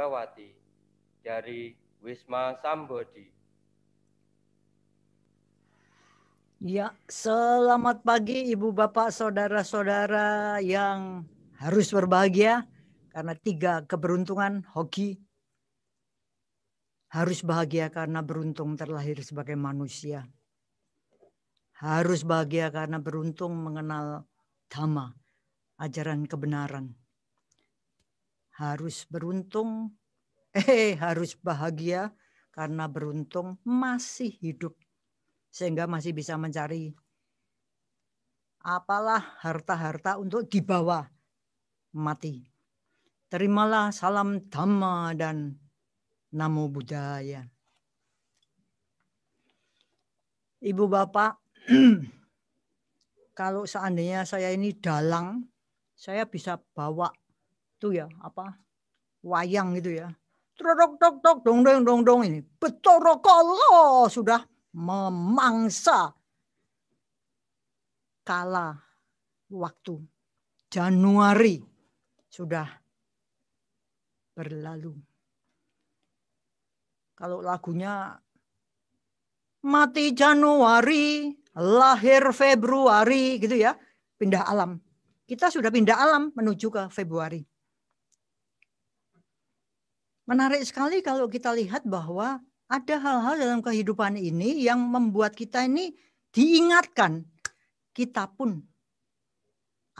Indrawati dari Wisma Sambodi. Ya, selamat pagi Ibu Bapak Saudara-saudara yang harus berbahagia karena 3 keberuntungan. Hoki harus bahagia karena beruntung terlahir sebagai manusia. Harus bahagia karena beruntung mengenal Dhamma, ajaran kebenaran. Harus bahagia karena beruntung masih hidup. Sehingga masih bisa mencari apalah harta-harta untuk dibawa mati. Terimalah salam Dhamma dan Namo Buddhaya. Ibu Bapak, kalau seandainya saya ini dalang, saya bisa bawa tuh ya, wayang gitu ya. Trok tok tok dong dong dong dong ini. Betorokolo sudah memangsa kala waktu Januari sudah berlalu. Kalau lagunya mati Januari, lahir Februari gitu ya, pindah alam. Kita sudah pindah alam menuju ke Februari. Menarik sekali kalau kita lihat bahwa ada hal-hal dalam kehidupan ini yang membuat kita ini diingatkan kita pun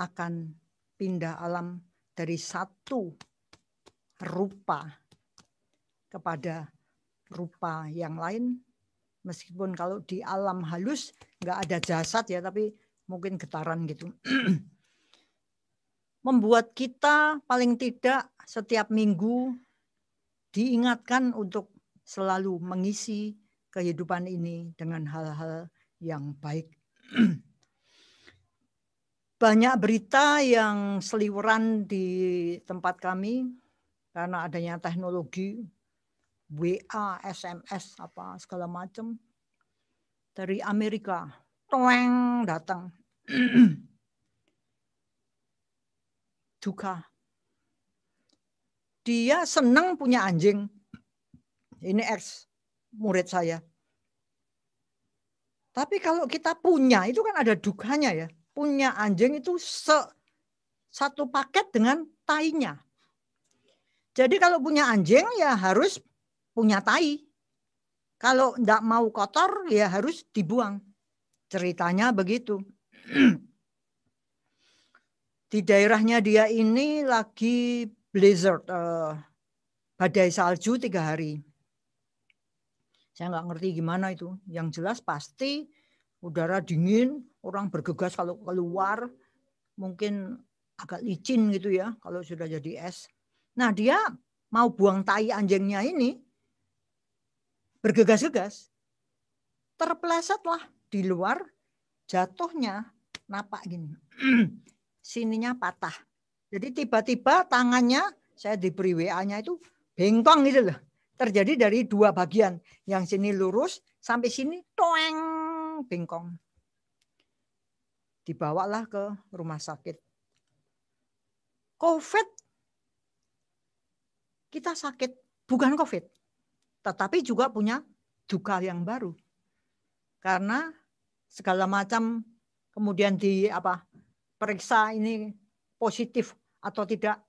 akan pindah alam dari satu rupa kepada rupa yang lain. Meskipun kalau di alam halus nggak ada jasad ya, tapi mungkin getaran gitu. Membuat kita paling tidak setiap minggu diingatkan untuk selalu mengisi kehidupan ini dengan hal-hal yang baik. Banyak berita yang seliweran di tempat kami karena adanya teknologi WA, SMS, apa segala macam dari Amerika, toeng datang. Duka. Dia senang punya anjing. Ini ex murid saya. Tapi kalau kita punya, itu kan ada dukanya ya. Punya anjing itu satu paket dengan tainya. Jadi kalau punya anjing ya harus punya tai. Kalau enggak mau kotor ya harus dibuang. Ceritanya begitu. Di daerahnya dia ini lagi blizzard, badai salju 3 hari. Saya nggak ngerti gimana itu. Yang jelas pasti udara dingin, orang bergegas kalau keluar, mungkin agak licin gitu ya kalau sudah jadi es. Nah dia mau buang tai anjingnya ini, bergegas-gegas. Terplesetlah di luar, jatuhnya napak gini. Sininya patah. Jadi tiba-tiba tangannya, saya diberi WA-nya itu bengkong gitu loh. Terjadi dari 2 bagian. Yang sini lurus, sampai sini toeng bengkong. Dibawalah ke rumah sakit. COVID. Kita sakit, bukan COVID. Tetapi juga punya duka yang baru. Karena segala macam kemudian periksa ini positif atau tidak.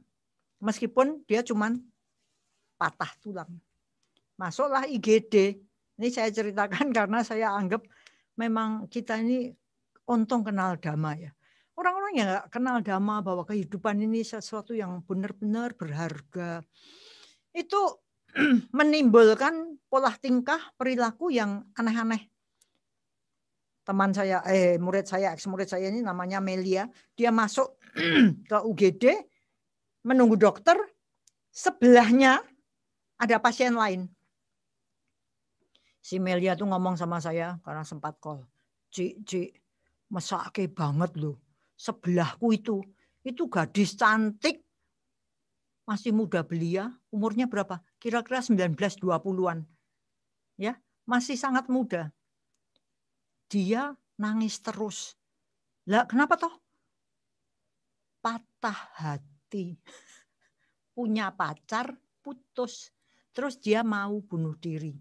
Meskipun dia cuman patah tulang. Masuklah IGD. Ini saya ceritakan karena saya anggap memang kita ini untung kenal Dhamma ya. Orang-orang yang nggak kenal Dhamma bahwa kehidupan ini sesuatu yang benar-benar berharga. Itu menimbulkan pola tingkah perilaku yang aneh-aneh. Teman saya, murid saya, ex murid saya ini namanya Melia. Dia masuk ke UGD, menunggu dokter, sebelahnya ada pasien lain. Si Melia tuh ngomong sama saya karena sempat call. Cik, mesake banget loh. Sebelahku itu gadis cantik, masih muda belia, umurnya berapa? Kira-kira 19-20-an. Ya, masih sangat muda. Dia nangis terus. Lah, kenapa toh? Patah hati. Punya pacar putus. Terus dia mau bunuh diri.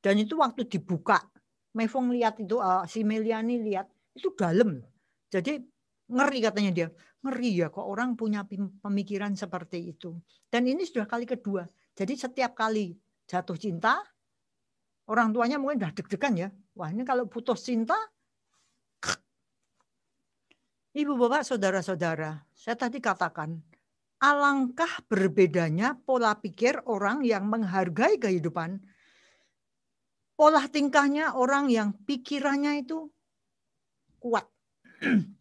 Dan itu waktu dibuka, Mevong lihat itu, si Meliani lihat, itu dalam. Jadi ngeri katanya dia. Ngeri ya kok orang punya pemikiran seperti itu. Dan ini sudah kali kedua. Jadi setiap kali jatuh cinta, orang tuanya mungkin udah deg-degan ya. Wah ini kalau putus cinta, Ibu bapak saudara-saudara, saya tadi katakan, alangkah berbedanya pola pikir orang yang menghargai kehidupan. Pola tingkahnya orang yang pikirannya itu kuat,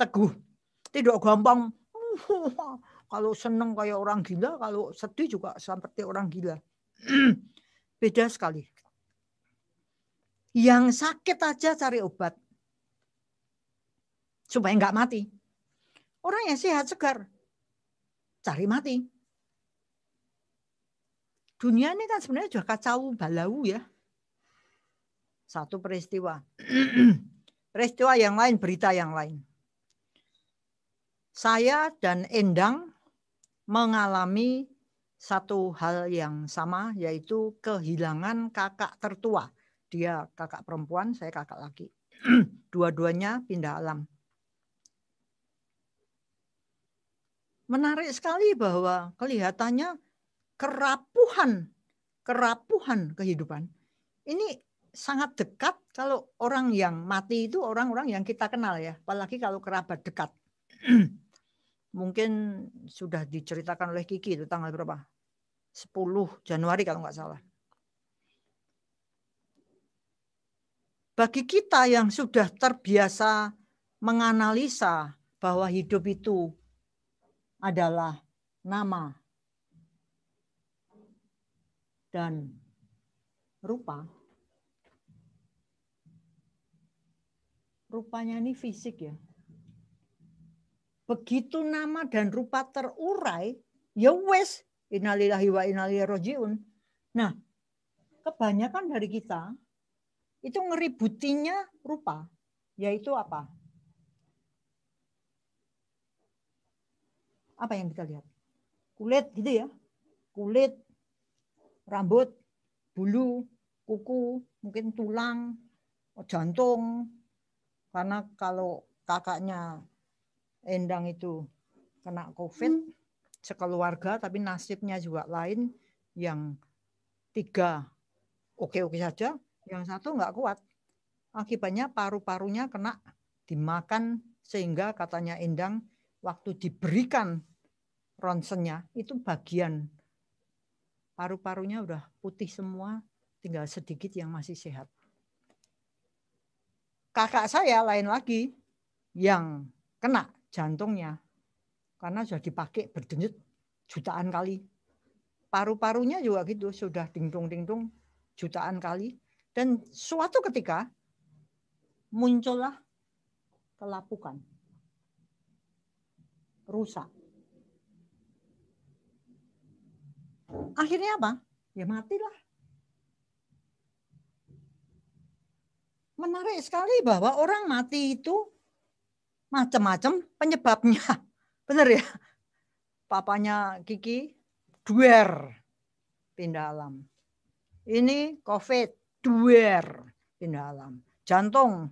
teguh. Tidak gampang, kalau seneng kayak orang gila, kalau sedih juga seperti orang gila. Beda sekali. Yang sakit aja cari obat. Supaya nggak mati. Orang yang sehat segar, cari mati. Dunia ini kan sebenarnya sudah kacau balau ya. Satu peristiwa. Peristiwa yang lain, berita yang lain. Saya dan Endang mengalami satu hal yang sama, yaitu kehilangan kakak tertua. Dia kakak perempuan, saya kakak laki. Dua-duanya pindah alam. Menarik sekali bahwa kelihatannya kerapuhan kehidupan. Ini sangat dekat kalau orang yang mati itu orang-orang yang kita kenal ya. Apalagi kalau kerabat dekat. Mungkin sudah diceritakan oleh Kiki itu tanggal berapa? 10 Januari kalau nggak salah. Bagi kita yang sudah terbiasa menganalisa bahwa hidup itu adalah nama dan rupa. Rupanya ini fisik ya. Begitu nama dan rupa terurai, ya wes, innalillahi wa inna ilaihi rajiun. Nah, kebanyakan dari kita itu ngeributinya rupa, yaitu apa? Apa yang kita lihat? Kulit gitu ya. Kulit, rambut, bulu, kuku, mungkin tulang, jantung. Karena kalau kakaknya Endang itu kena COVID sekeluarga, tapi nasibnya juga lain. Yang 3 oke-oke saja, yang 1 nggak kuat. Akibatnya paru-parunya kena dimakan, sehingga katanya Endang waktu diberikan ronsennya itu bagian paru-parunya udah putih semua, tinggal sedikit yang masih sehat. Kakak saya lain lagi yang kena jantungnya karena sudah dipakai berdenyut jutaan kali. Paru-parunya juga gitu, sudah dingdung-dingdung jutaan kali. Dan suatu ketika muncullah kelapukan, rusak. Akhirnya apa? Ya matilah. Menarik sekali bahwa orang mati itu macam-macam penyebabnya. Benar ya? Papanya Kiki, duer, pindah alam. Ini COVID, duer, pindah alam. Jantung,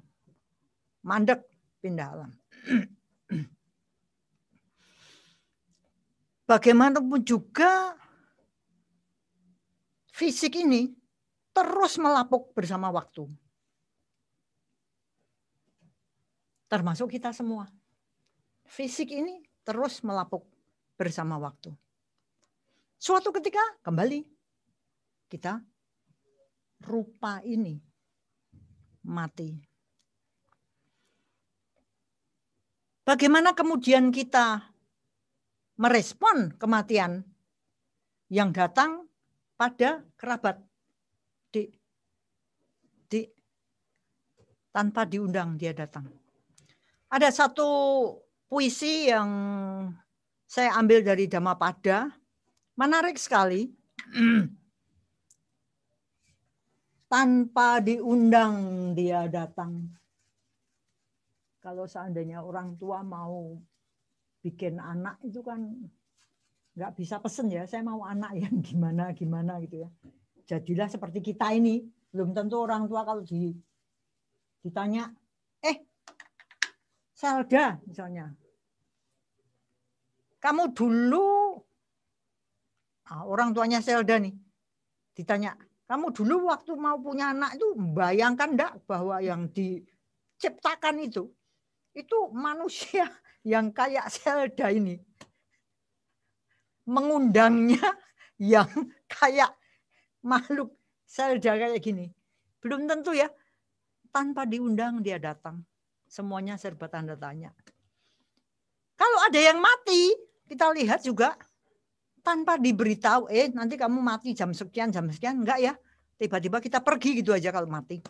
mandek, pindah alam. Bagaimanapun juga fisik ini terus melapuk bersama waktu. Termasuk kita semua. Fisik ini terus melapuk bersama waktu. Suatu ketika kembali kita rupa ini mati. Bagaimana kemudian kita merespon kematian yang datang pada kerabat? Tanpa diundang dia datang. Ada satu puisi yang saya ambil dari Dhammapada, menarik sekali. Tanpa diundang dia datang. Kalau seandainya orang tua mau bikin anak itu kan nggak bisa pesen ya, saya mau anak yang gimana gitu ya. Jadilah seperti kita ini. Belum tentu orang tua kalau ditanya, Selda misalnya, kamu dulu, orang tuanya Selda nih, ditanya, kamu dulu waktu mau punya anak itu bayangkan enggak bahwa yang diciptakan itu manusia yang kayak Selda ini. Mengundangnya yang kayak makhluk Selda kayak gini. Belum tentu ya, tanpa diundang dia datang. Semuanya serba tanda tanya. Kalau ada yang mati, kita lihat juga tanpa diberitahu, nanti kamu mati jam sekian, enggak ya. Tiba-tiba kita pergi gitu aja kalau mati.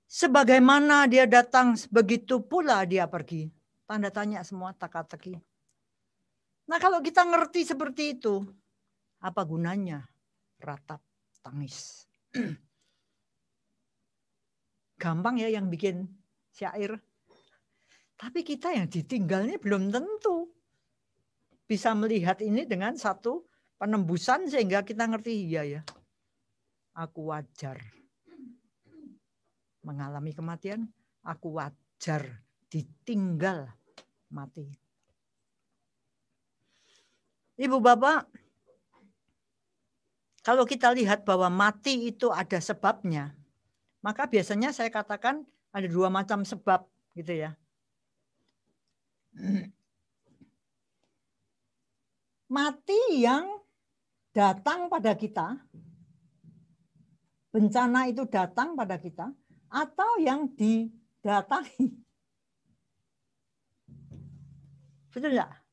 Sebagaimana dia datang, begitu pula dia pergi. Tanda tanya semua, teka-teki. Nah kalau kita ngerti seperti itu, apa gunanya ratap tangis? Gampang ya yang bikin syair. Tapi kita yang ditinggalnya belum tentu bisa melihat ini dengan satu penembusan sehingga kita ngerti, iya ya, aku wajar mengalami kematian, aku wajar ditinggal mati. Ibu bapak, kalau kita lihat bahwa mati itu ada sebabnya, maka biasanya saya katakan ada 2 macam sebab gitu ya. Mati yang datang pada kita, bencana itu datang pada kita, atau yang didatangi. Betul enggak?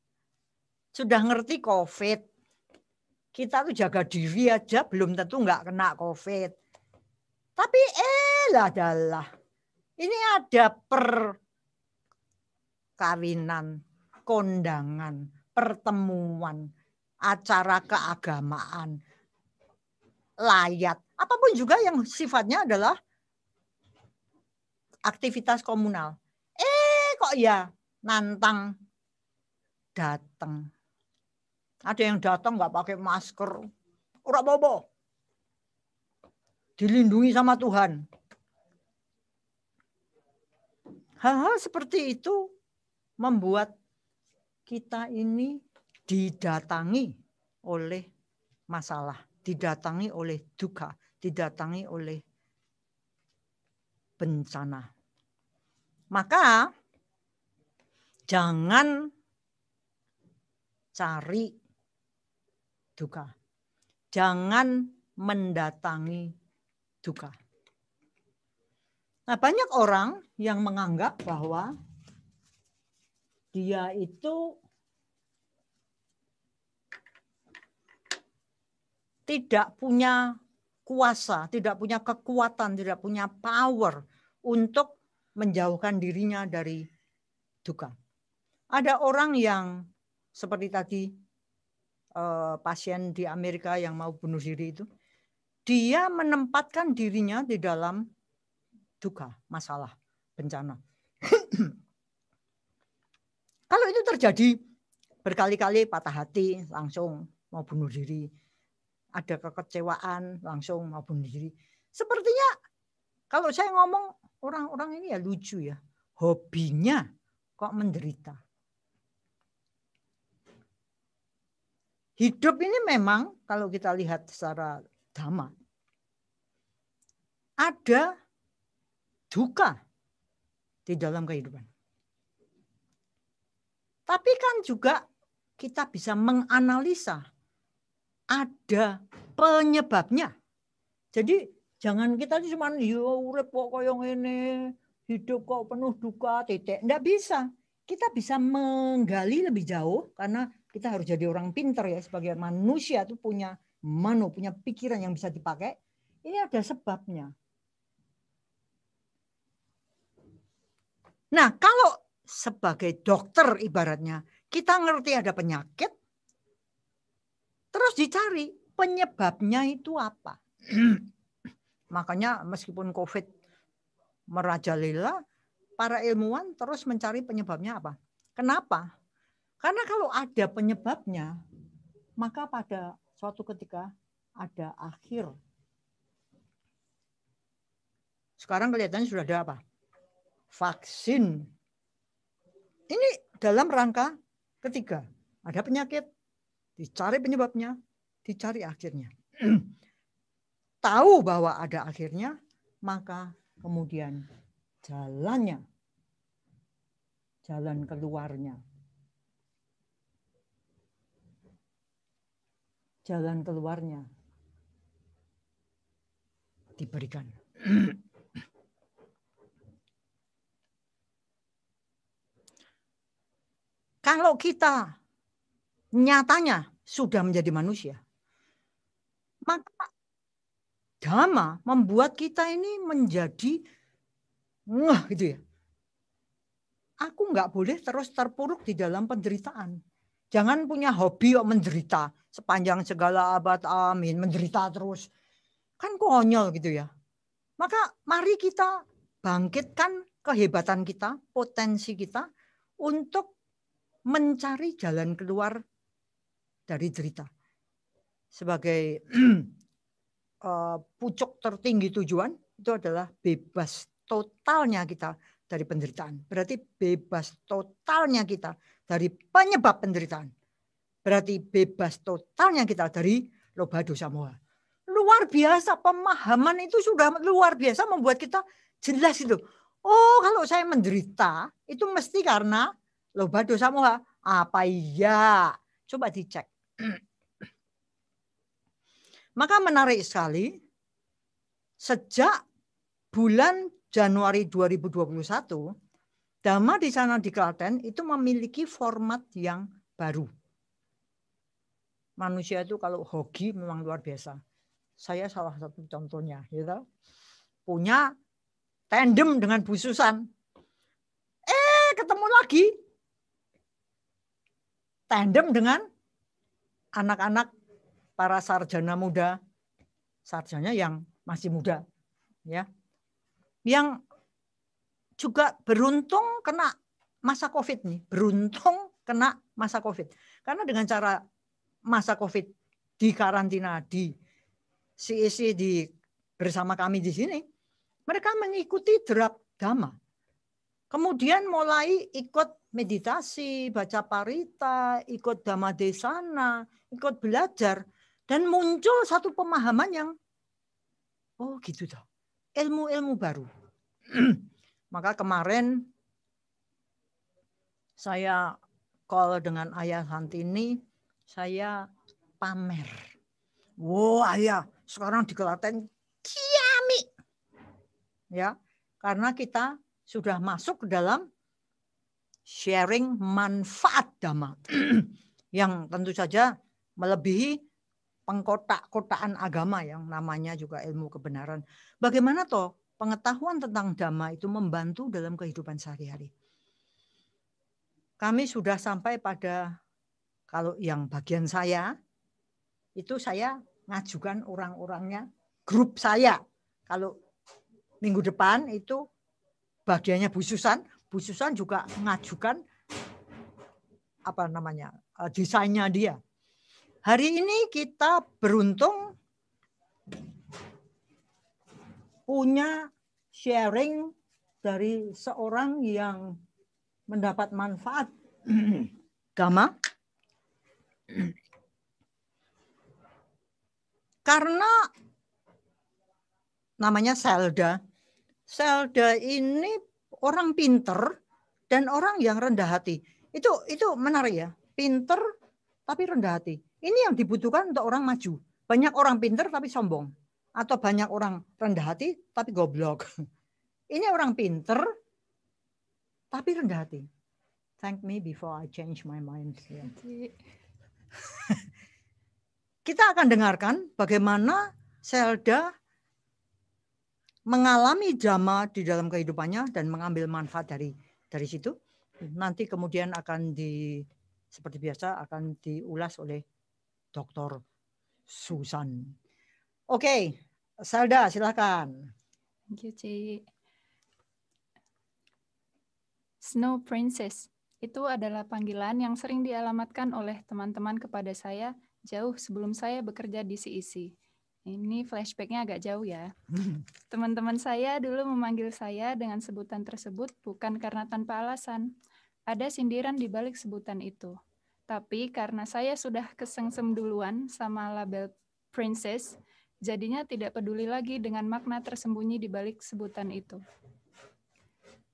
Sudah ngerti COVID, kita tuh jaga diri aja belum tentu enggak kena COVID. Tapi adalah ini ada perkawinan, kondangan, pertemuan, acara keagamaan, layat, apapun juga yang sifatnya adalah aktivitas komunal. Kok ya nantang datang. Ada yang datang nggak pakai masker, ora apa-apa. Dilindungi sama Tuhan. Hal-hal seperti itu membuat kita ini didatangi oleh masalah, didatangi oleh duka, didatangi oleh bencana. Maka jangan cari duka. Jangan mendatangi duka. Nah, banyak orang yang menganggap bahwa dia itu tidak punya kuasa, tidak punya kekuatan, tidak punya power untuk menjauhkan dirinya dari duka. Ada orang yang seperti tadi pasien di Amerika yang mau bunuh diri itu, dia menempatkan dirinya di dalam duka, masalah, bencana. Kalau itu terjadi berkali-kali patah hati, langsung mau bunuh diri. Ada kekecewaan, langsung mau bunuh diri. Sepertinya kalau saya ngomong orang-orang ini ya lucu ya. Hobinya kok menderita. Hidup ini memang kalau kita lihat secara dhamma, ada duka di dalam kehidupan. Tapi kan juga kita bisa menganalisa ada penyebabnya. Jadi jangan kita cuma urip kok koyo ngene, hidup kok penuh duka, titik. Enggak bisa. Kita bisa menggali lebih jauh karena kita harus jadi orang pintar ya, sebagai manusia itu punya punya pikiran yang bisa dipakai. Ini ada sebabnya. Nah, kalau sebagai dokter ibaratnya, kita ngerti ada penyakit, terus dicari penyebabnya itu apa. Makanya meskipun COVID merajalela, para ilmuwan terus mencari penyebabnya apa. Kenapa? Karena kalau ada penyebabnya, maka pada suatu ketika ada akhir. Sekarang kelihatannya sudah ada apa? Vaksin. Ini dalam rangka ketiga. Ada penyakit, dicari penyebabnya, dicari akhirnya. Tahu bahwa ada akhirnya, maka kemudian jalannya, jalan keluarnya. Jalan keluarnya diberikan. Kalau kita nyatanya sudah menjadi manusia, maka Dhamma membuat kita ini menjadi gitu ya. Aku nggak boleh terus terpuruk di dalam penderitaan. Jangan punya hobi kok menderita sepanjang segala abad, amin, menderita terus. Kan konyol gitu ya. Maka mari kita bangkitkan kehebatan kita, potensi kita untuk mencari jalan keluar dari derita. Sebagai pucuk tertinggi tujuan itu adalah bebas totalnya kita dari penderitaan. Berarti bebas totalnya kita dari penyebab penderitaan. Berarti bebas totalnya kita dari loba dosa moha. Luar biasa, pemahaman itu sudah luar biasa membuat kita jelas itu. Oh, kalau saya menderita itu mesti karena loba dosa moha. Apa iya? Coba dicek. Maka menarik sekali, sejak bulan Januari 2021, Dhamma di sana di Klaten itu memiliki format yang baru. Manusia itu kalau hoki memang luar biasa. Saya salah satu contohnya, gitu. Punya tandem dengan Bu Susan. Ketemu lagi tandem dengan anak-anak para sarjana muda, sarjana yang masih muda, ya, yang juga beruntung kena masa COVID nih, beruntung kena masa COVID. Karena dengan cara masa COVID di karantina di CEC bersama kami di sini, mereka mengikuti derap Dhamma. Kemudian mulai ikut meditasi, baca parita, ikut Dhamma Desana, ikut belajar. Dan muncul satu pemahaman yang, oh gitu toh, ilmu-ilmu baru. Maka kemarin saya call dengan Ayah Santini, saya pamer. Wah ya, sekarang di Klaten kiami. Ya, karena kita sudah masuk ke dalam sharing manfaat Dhamma. Yang tentu saja melebihi pengkotak-kotaan agama yang namanya juga ilmu kebenaran. Bagaimana toh pengetahuan tentang Dhamma itu membantu dalam kehidupan sehari-hari. Kami sudah sampai pada, kalau yang bagian saya, itu saya ngajukan orang-orangnya, grup saya. Kalau minggu depan itu bagiannya Bu Susan juga mengajukan apa namanya desainnya dia. Hari ini kita beruntung punya sharing dari seorang yang mendapat manfaat Dhamma. Karena namanya Selda. Selda ini orang pinter dan orang yang rendah hati. Itu menarik ya. Pinter tapi rendah hati. Ini yang dibutuhkan untuk orang maju. Banyak orang pinter tapi sombong. Atau banyak orang rendah hati tapi goblok. Ini orang pinter tapi rendah hati. Thank me before I change my mind. Kita akan dengarkan bagaimana Selda mengalami Dhamma di dalam kehidupannya dan mengambil manfaat dari situ. Nanti kemudian akan seperti biasa akan diulas oleh Dr. Susan. Oke, Selda silakan. Thank you, Ci. Snow Princess Itu adalah panggilan yang sering dialamatkan oleh teman-teman kepada saya jauh sebelum saya bekerja di CEC. Ini flashback-nya agak jauh ya. Teman-teman saya dulu memanggil saya dengan sebutan tersebut bukan karena tanpa alasan. Ada sindiran di balik sebutan itu. Tapi karena saya sudah kesengsem duluan sama label princess, jadinya tidak peduli lagi dengan makna tersembunyi di balik sebutan itu.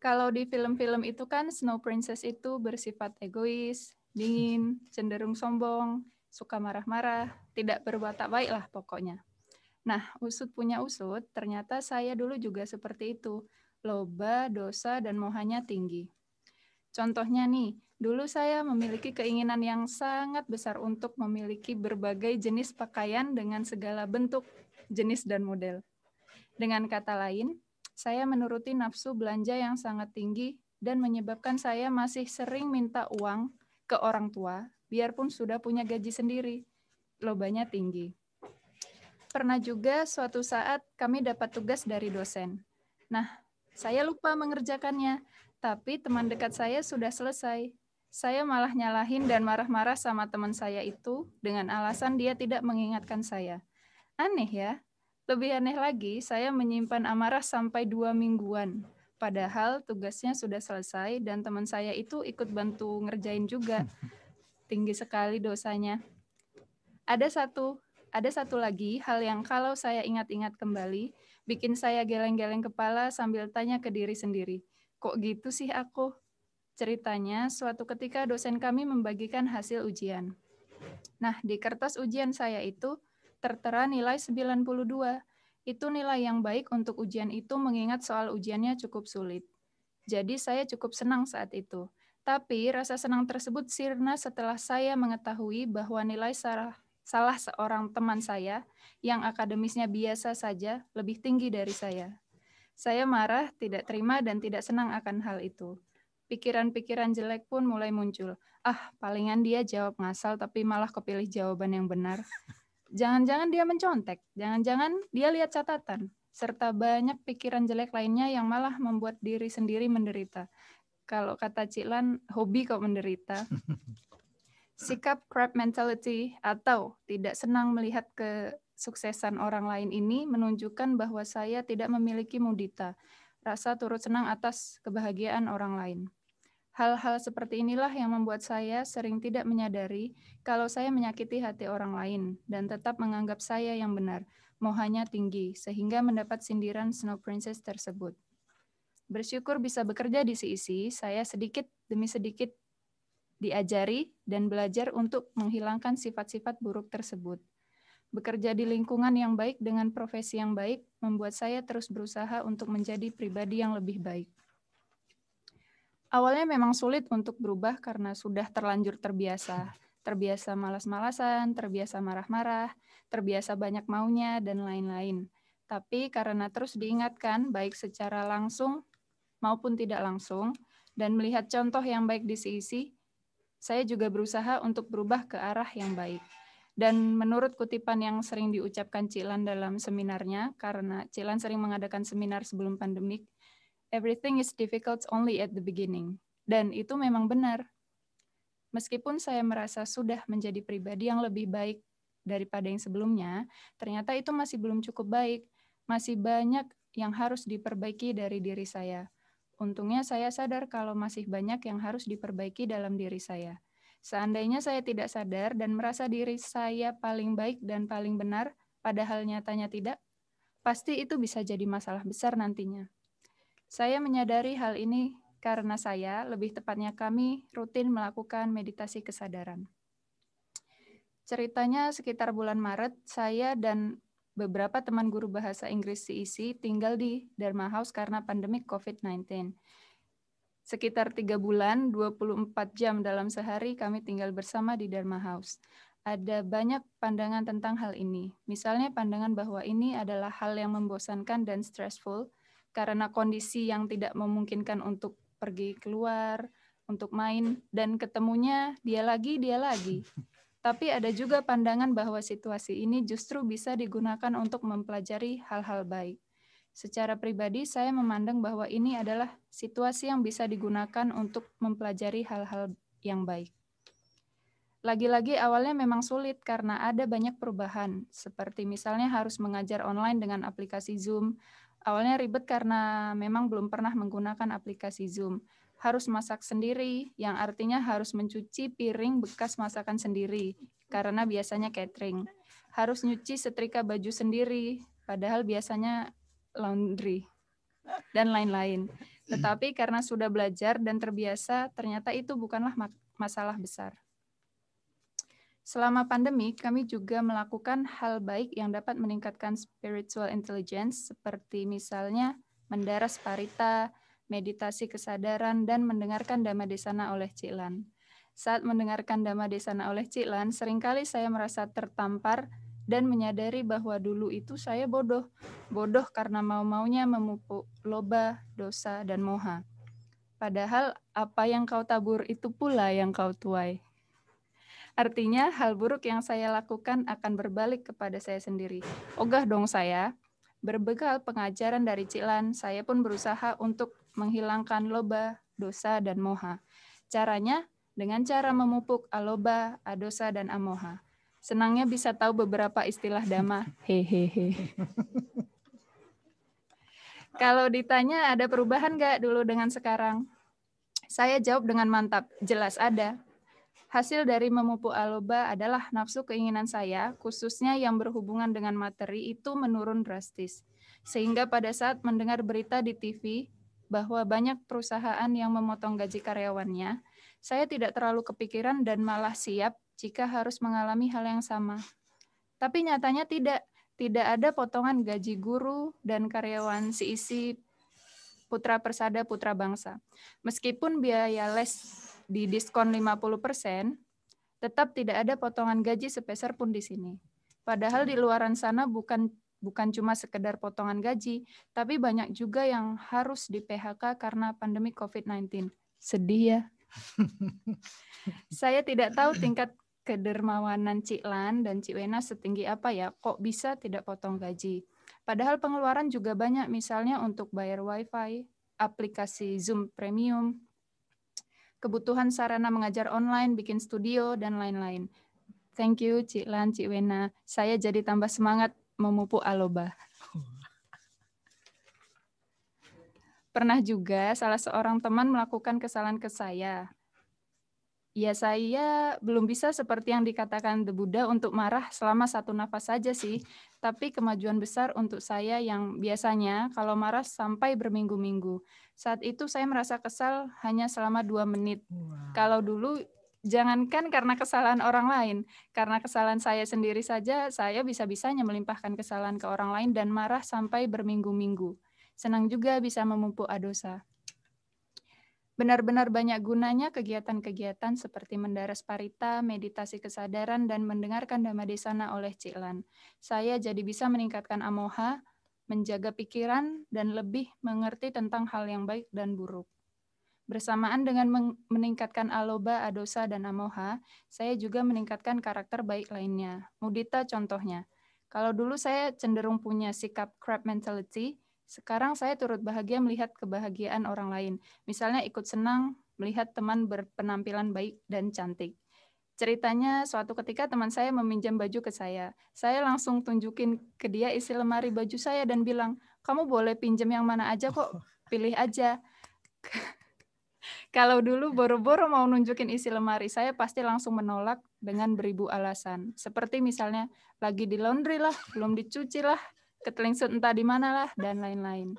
Kalau di film-film itu kan Snow Princess itu bersifat egois, dingin, cenderung sombong, suka marah-marah, tidak berwatak baik lah pokoknya. Nah, usut punya usut, ternyata saya dulu juga seperti itu. Loba, dosa, dan mohanya tinggi. Contohnya nih, dulu saya memiliki keinginan yang sangat besar untuk memiliki berbagai jenis pakaian dengan segala bentuk, jenis, dan model. Dengan kata lain, saya menuruti nafsu belanja yang sangat tinggi dan menyebabkan saya masih sering minta uang ke orang tua, biarpun sudah punya gaji sendiri. Lobanya tinggi. Pernah juga suatu saat kami dapat tugas dari dosen. Nah, saya lupa mengerjakannya, tapi teman dekat saya sudah selesai. Saya malah nyalahin dan marah-marah sama teman saya itu dengan alasan dia tidak mengingatkan saya. Aneh ya? Lebih aneh lagi, saya menyimpan amarah sampai 2 mingguan. Padahal tugasnya sudah selesai dan teman saya itu ikut bantu ngerjain juga. Tinggi sekali dosanya. Ada satu lagi hal yang kalau saya ingat-ingat kembali, bikin saya geleng-geleng kepala sambil tanya ke diri sendiri. Kok gitu sih aku? Ceritanya, suatu ketika dosen kami membagikan hasil ujian. Nah, di kertas ujian saya itu tertera nilai 92. Itu nilai yang baik untuk ujian itu mengingat soal ujiannya cukup sulit. Jadi saya cukup senang saat itu. Tapi rasa senang tersebut sirna setelah saya mengetahui bahwa nilai salah seorang teman saya yang akademisnya biasa saja lebih tinggi dari saya. Saya marah, tidak terima, dan tidak senang akan hal itu. Pikiran-pikiran jelek pun mulai muncul. Palingan dia jawab ngasal tapi malah kepilih jawaban yang benar. Jangan-jangan dia mencontek, jangan-jangan dia lihat catatan, serta banyak pikiran jelek lainnya yang malah membuat diri sendiri menderita. Kalau kata Ciklan, hobi kok menderita. Sikap crab mentality atau tidak senang melihat kesuksesan orang lain ini menunjukkan bahwa saya tidak memiliki mudita, rasa turut senang atas kebahagiaan orang lain. Hal-hal seperti inilah yang membuat saya sering tidak menyadari kalau saya menyakiti hati orang lain dan tetap menganggap saya yang benar, mohanya tinggi, sehingga mendapat sindiran Snow Princess tersebut. Bersyukur bisa bekerja di CEC, saya sedikit demi sedikit diajari dan belajar untuk menghilangkan sifat-sifat buruk tersebut. Bekerja di lingkungan yang baik dengan profesi yang baik membuat saya terus berusaha untuk menjadi pribadi yang lebih baik. Awalnya memang sulit untuk berubah karena sudah terlanjur terbiasa. Terbiasa malas-malasan, terbiasa marah-marah, terbiasa banyak maunya, dan lain-lain. Tapi karena terus diingatkan, baik secara langsung maupun tidak langsung, dan melihat contoh yang baik di CEC, saya juga berusaha untuk berubah ke arah yang baik. Dan menurut kutipan yang sering diucapkan Ciklan dalam seminarnya, karena Ciklan sering mengadakan seminar sebelum pandemik, everything is difficult only at the beginning. Dan itu memang benar. Meskipun saya merasa sudah menjadi pribadi yang lebih baik daripada yang sebelumnya, ternyata itu masih belum cukup baik. Masih banyak yang harus diperbaiki dari diri saya. Untungnya saya sadar kalau masih banyak yang harus diperbaiki dalam diri saya. Seandainya saya tidak sadar dan merasa diri saya paling baik dan paling benar, padahal nyatanya tidak, pasti itu bisa jadi masalah besar nantinya. Saya menyadari hal ini karena saya, lebih tepatnya kami, rutin melakukan meditasi kesadaran. Ceritanya sekitar bulan Maret, saya dan beberapa teman guru bahasa Inggris CEC tinggal di Dharma House karena pandemik COVID-19. Sekitar 3 bulan, 24 jam dalam sehari kami tinggal bersama di Dharma House. Ada banyak pandangan tentang hal ini. Misalnya pandangan bahwa ini adalah hal yang membosankan dan stressful, karena kondisi yang tidak memungkinkan untuk pergi keluar, untuk main, dan ketemunya dia lagi. Tapi ada juga pandangan bahwa situasi ini justru bisa digunakan untuk mempelajari hal-hal baik. Secara pribadi, saya memandang bahwa ini adalah situasi yang bisa digunakan untuk mempelajari hal-hal yang baik. Lagi-lagi awalnya memang sulit karena ada banyak perubahan, seperti misalnya harus mengajar online dengan aplikasi Zoom. Awalnya ribet karena memang belum pernah menggunakan aplikasi Zoom. Harus masak sendiri, yang artinya harus mencuci piring bekas masakan sendiri, karena biasanya catering. Harus nyuci setrika baju sendiri, padahal biasanya laundry, dan lain-lain. Tetapi karena sudah belajar dan terbiasa, ternyata itu bukanlah masalah besar. Selama pandemi, kami juga melakukan hal baik yang dapat meningkatkan spiritual intelligence, seperti misalnya mendaras parita, meditasi kesadaran, dan mendengarkan Dhamma Desana oleh Cik Lan. Saat mendengarkan Dhamma Desana oleh Cik Lan, seringkali saya merasa tertampar dan menyadari bahwa dulu itu saya bodoh. Bodoh karena mau-maunya memupuk loba, dosa, dan moha. Padahal apa yang kau tabur itu pula yang kau tuai. Artinya, hal buruk yang saya lakukan akan berbalik kepada saya sendiri. Ogah dong saya. Berbekal pengajaran dari Cik Lan, saya pun berusaha untuk menghilangkan loba, dosa, dan moha. Caranya, dengan cara memupuk aloba, adosa, dan amoha. Senangnya bisa tahu beberapa istilah dhamma. Hehehe. Kalau ditanya ada perubahan nggak dulu dengan sekarang? Saya jawab dengan mantap, jelas ada. Hasil dari memupuk aloba adalah nafsu keinginan saya, khususnya yang berhubungan dengan materi, itu menurun drastis. Sehingga pada saat mendengar berita di TV bahwa banyak perusahaan yang memotong gaji karyawannya, saya tidak terlalu kepikiran dan malah siap jika harus mengalami hal yang sama. Tapi nyatanya tidak ada potongan gaji guru dan karyawan CIC Putra Persada Putra Bangsa. Meskipun biaya les didiskon 50%, tetap tidak ada potongan gaji sepeser pun di sini. Padahal di luaran sana bukan cuma sekedar potongan gaji, tapi banyak juga yang harus di PHK karena pandemi COVID-19. Sedih ya. Saya tidak tahu tingkat kedermawanan Cik Lan dan Cik Wena setinggi apa ya, kok bisa tidak potong gaji. Padahal pengeluaran juga banyak, misalnya untuk bayar wifi, aplikasi Zoom Premium, kebutuhan sarana mengajar online, bikin studio, dan lain-lain. Thank you, Cik Lan, Cik Wena. Saya jadi tambah semangat memupuk aloba. Pernah juga salah seorang teman melakukan kesalahan ke saya. Ya, saya belum bisa seperti yang dikatakan The Buddha untuk marah selama satu nafas saja sih, tapi kemajuan besar untuk saya yang biasanya kalau marah sampai berminggu-minggu. Saat itu saya merasa kesal hanya selama 2 menit. Wow. Kalau dulu jangankan karena kesalahan orang lain, karena kesalahan saya sendiri saja, saya bisa-bisanya melimpahkan kesalahan ke orang lain dan marah sampai berminggu-minggu. Senang juga bisa memupuk adosa. Benar-benar banyak gunanya kegiatan-kegiatan seperti mendaras parita, meditasi kesadaran, dan mendengarkan Dhamma Desana oleh Cik Lan. Saya jadi bisa meningkatkan amoha, menjaga pikiran, dan lebih mengerti tentang hal yang baik dan buruk. Bersamaan dengan meningkatkan aloba, adosa, dan amoha, saya juga meningkatkan karakter baik lainnya. Mudita contohnya. Kalau dulu saya cenderung punya sikap crab mentality, sekarang saya turut bahagia melihat kebahagiaan orang lain. Misalnya ikut senang melihat teman berpenampilan baik dan cantik. Ceritanya suatu ketika teman saya meminjam baju ke saya. Saya langsung tunjukin ke dia isi lemari baju saya dan bilang, kamu boleh pinjam yang mana aja kok, pilih aja. Kalau dulu boro-boro mau nunjukin isi lemari, saya pasti langsung menolak dengan beribu alasan. Seperti misalnya, lagi di laundry lah, belum dicuci lah, ketelingsut entah di mana lah, dan lain-lain.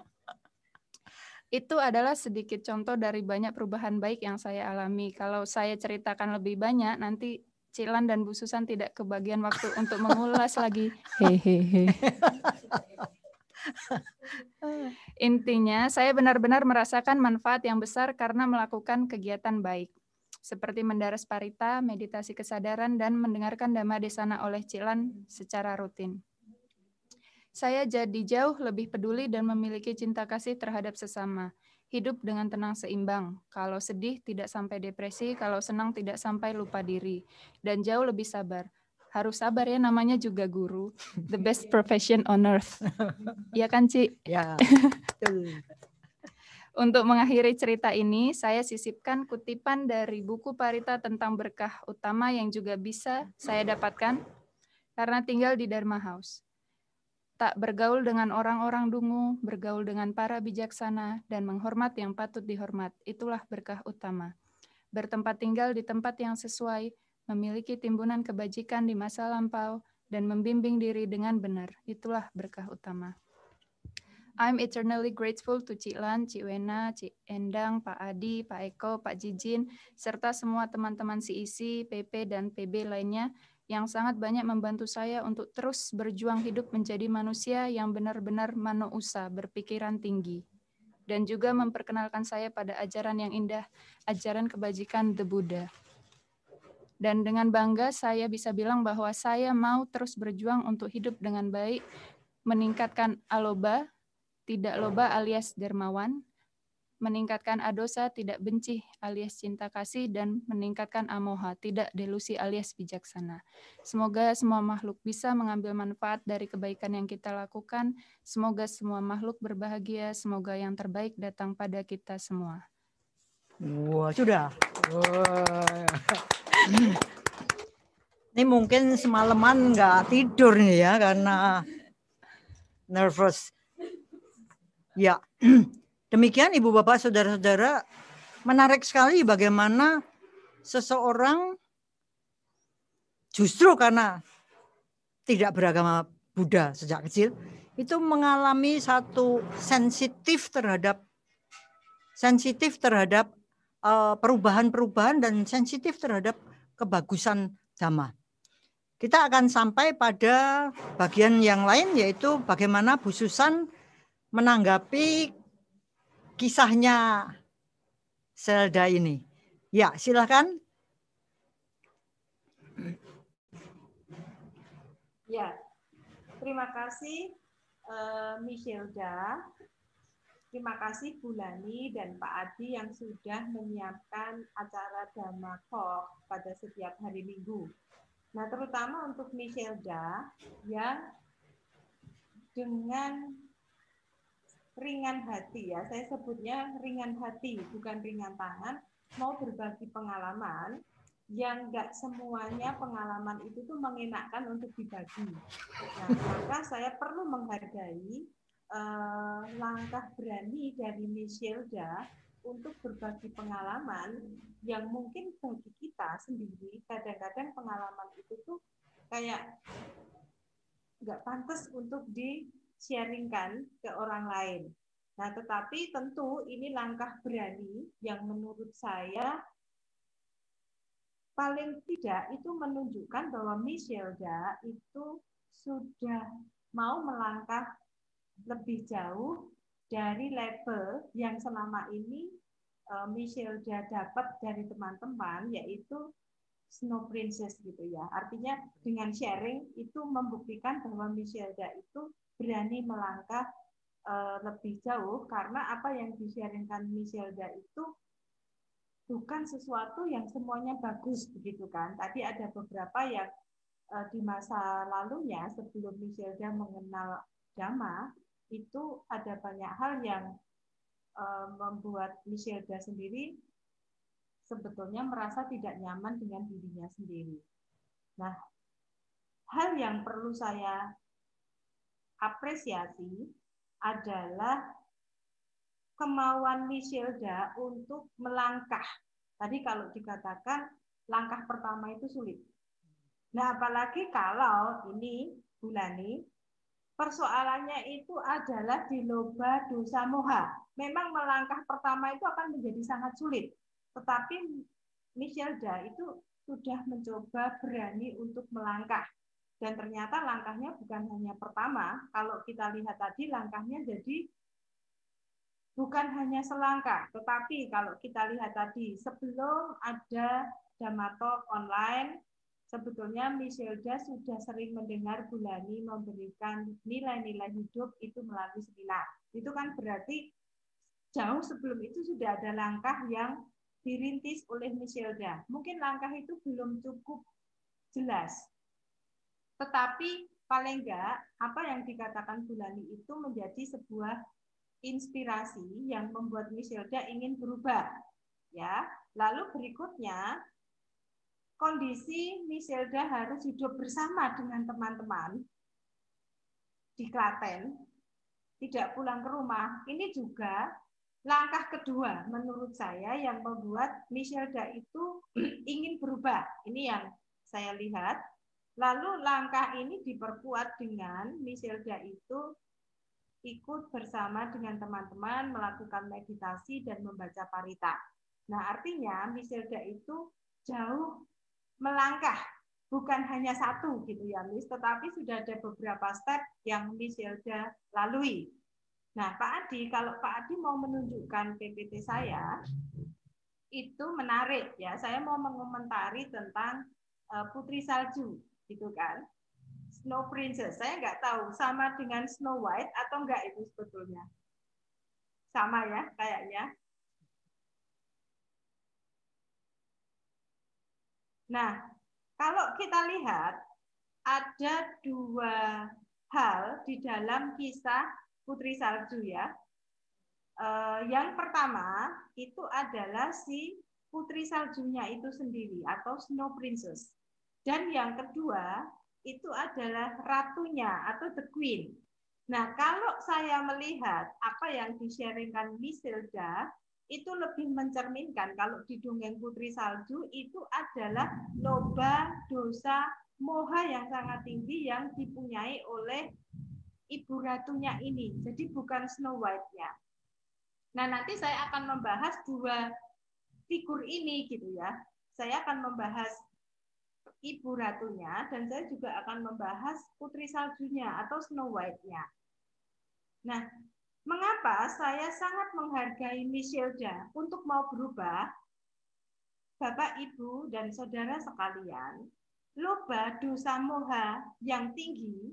Itu adalah sedikit contoh dari banyak perubahan baik yang saya alami. Kalau saya ceritakan lebih banyak, nanti Cik Lan dan Bu Susan tidak kebagian waktu untuk mengulas lagi. Hehehe. Intinya, saya benar-benar merasakan manfaat yang besar karena melakukan kegiatan baik. Seperti mendaras parita, meditasi kesadaran, dan mendengarkan Dhamma Desana oleh Cik Lan secara rutin. Saya jadi jauh lebih peduli dan memiliki cinta kasih terhadap sesama. Hidup dengan tenang seimbang. Kalau sedih tidak sampai depresi, kalau senang tidak sampai lupa diri. Dan jauh lebih sabar. Harus sabar ya, namanya juga guru. The best profession on earth. Iya kan, Ci? Ya, betul. Untuk mengakhiri cerita ini, saya sisipkan kutipan dari buku Parita tentang berkah utama yang juga bisa saya dapatkan karena tinggal di Dharma House. Tak bergaul dengan orang-orang dungu, bergaul dengan para bijaksana, dan menghormat yang patut dihormat. Itulah berkah utama. Bertempat tinggal di tempat yang sesuai, memiliki timbunan kebajikan di masa lampau, dan membimbing diri dengan benar. Itulah berkah utama. I'm eternally grateful to Cik Lan, Cik Wena, Cik Endang, Pak Adi, Pak Eko, Pak Jijin, serta semua teman-teman CEC, PP, dan PB lainnya yang sangat banyak membantu saya untuk terus berjuang hidup menjadi manusia yang benar-benar manousa, berpikiran tinggi. Dan juga memperkenalkan saya pada ajaran yang indah, ajaran kebajikan The Buddha. Dan dengan bangga saya bisa bilang bahwa saya mau terus berjuang untuk hidup dengan baik, meningkatkan aloba, tidak loba alias dermawan, meningkatkan adosa, tidak benci alias cinta kasih, dan meningkatkan amoha, tidak delusi alias bijaksana. Semoga semua makhluk bisa mengambil manfaat dari kebaikan yang kita lakukan. Semoga semua makhluk berbahagia. Semoga yang terbaik datang pada kita semua. Wah, sudah. Wah. Ini mungkin semalaman nggak tidur nih ya karena nervous. Ya, demikian Ibu Bapak Saudara-saudara, menarik sekali bagaimana seseorang justru karena tidak beragama Buddha sejak kecil itu mengalami satu sensitif terhadap perubahan-perubahan dan sensitif terhadap kebagusan Dhamma. Kita akan sampai pada bagian yang lain, yaitu bagaimana Bu Susan menanggapi kisahnya Zelda ini. Ya, silakan. Ya, terima kasih Michelda. Terima kasih Bu Lani dan Pak Adi yang sudah menyiapkan acara Dhamma Talk pada setiap hari Minggu. Nah, terutama untuk Michelda yang dengan ringan hati, ya, saya sebutnya ringan hati, bukan ringan tangan, mau berbagi pengalaman yang nggak semuanya pengalaman itu tuh mengenakkan untuk dibagi. Nah, maka saya perlu menghargai langkah berani dari Michelda untuk berbagi pengalaman yang mungkin bagi kita sendiri kadang-kadang pengalaman itu tuh kayak nggak pantas untuk di-sharingkan ke orang lain. Nah, tetapi tentu ini langkah berani yang menurut saya paling tidak itu menunjukkan bahwa Michelda itu sudah mau melangkah lebih jauh dari level yang selama ini Michelda dapat dari teman-teman, yaitu Snow Princess gitu ya. Artinya dengan sharing itu membuktikan bahwa Michelda itu berani melangkah lebih jauh karena apa yang di-sharingkan Michelda itu bukan sesuatu yang semuanya bagus begitu kan. Tadi ada beberapa yang di masa lalunya sebelum Michelda mengenal Dhamma itu ada banyak hal yang membuat Michelda sendiri sebetulnya merasa tidak nyaman dengan dirinya sendiri. Nah, hal yang perlu saya apresiasi adalah kemauan Michelda untuk melangkah. Tadi kalau dikatakan langkah pertama itu sulit. Nah, apalagi kalau ini Bu Lani, persoalannya itu adalah di loba dosa moha. Memang melangkah pertama itu akan menjadi sangat sulit. Tetapi Michelda itu sudah mencoba berani untuk melangkah. Dan ternyata langkahnya bukan hanya pertama. Kalau kita lihat tadi langkahnya jadi bukan hanya selangkah. Tetapi kalau kita lihat tadi sebelum ada Dhamma Talk online, sebetulnya Michelda sudah sering mendengar Bu Lani memberikan nilai-nilai hidup itu melalui seminar. Itu kan berarti jauh sebelum itu sudah ada langkah yang dirintis oleh Michelda. Mungkin langkah itu belum cukup jelas. Tetapi paling enggak apa yang dikatakan Bu Lani itu menjadi sebuah inspirasi yang membuat Misilda ingin berubah. Ya, lalu berikutnya kondisi Misilda harus hidup bersama dengan teman-teman di Klaten, tidak pulang ke rumah. Ini juga langkah kedua menurut saya yang membuat Misilda itu ingin berubah. Ini yang saya lihat. Lalu langkah ini diperkuat dengan Misilda itu ikut bersama dengan teman-teman melakukan meditasi dan membaca parita. Nah, artinya Misilda itu jauh melangkah, bukan hanya satu gitu ya, Miss, tetapi sudah ada beberapa step yang Misilda lalui. Nah, Pak Adi, kalau Pak Adi mau menunjukkan PPT saya, itu menarik ya. Saya mau mengomentari tentang Putri Salju, gitu kan. Snow Princess, saya nggak tahu sama dengan Snow White atau enggak itu sebetulnya. Sama ya, kayaknya. Nah, kalau kita lihat, ada dua hal di dalam kisah Putri Salju ya. Yang pertama, itu adalah si Putri Saljunya itu sendiri, atau Snow Princess. Dan yang kedua, itu adalah ratunya atau the queen. Nah, kalau saya melihat apa yang di-sharingkan Misilda, itu lebih mencerminkan kalau di dongeng Putri Salju itu adalah loba, dosa, moha yang sangat tinggi yang dipunyai oleh ibu ratunya ini. Jadi bukan Snow White-nya. Nah, nanti saya akan membahas dua figur ini gitu ya. Saya akan membahas ibu ratunya, dan saya juga akan membahas Putri Saljunya atau Snow White-nya. Nah, mengapa saya sangat menghargai Misilda untuk mau berubah? Bapak, Ibu, dan saudara sekalian, loba dosa moha yang tinggi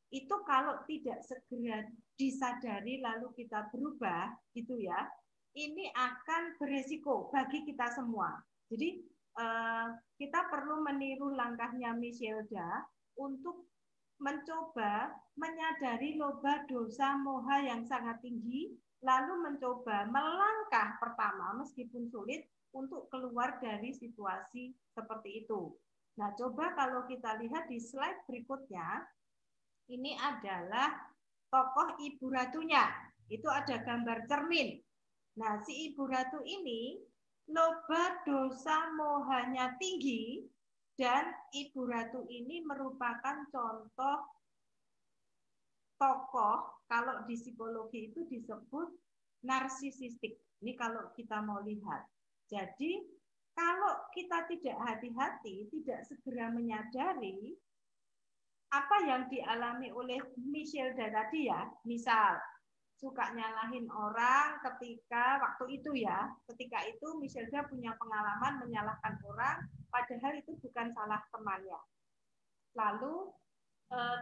itu kalau tidak segera disadari lalu kita berubah, gitu ya, ini akan beresiko bagi kita semua. Jadi kita perlu meniru langkahnya Misilda untuk mencoba menyadari loba dosa moha yang sangat tinggi, lalu mencoba melangkah pertama meskipun sulit untuk keluar dari situasi seperti itu. Nah, coba kalau kita lihat di slide berikutnya, ini adalah tokoh ibu ratunya. Itu ada gambar cermin. Nah, si ibu ratu ini loba dosa mohanya tinggi, dan ibu ratu ini merupakan contoh tokoh, kalau di psikologi itu disebut narsisistik. Ini kalau kita mau lihat. Jadi kalau kita tidak hati-hati, tidak segera menyadari apa yang dialami oleh Misilda tadi ya, misal suka nyalahin orang ketika waktu itu ya, ketika itu Misilda punya pengalaman menyalahkan orang, padahal itu bukan salah temannya. Lalu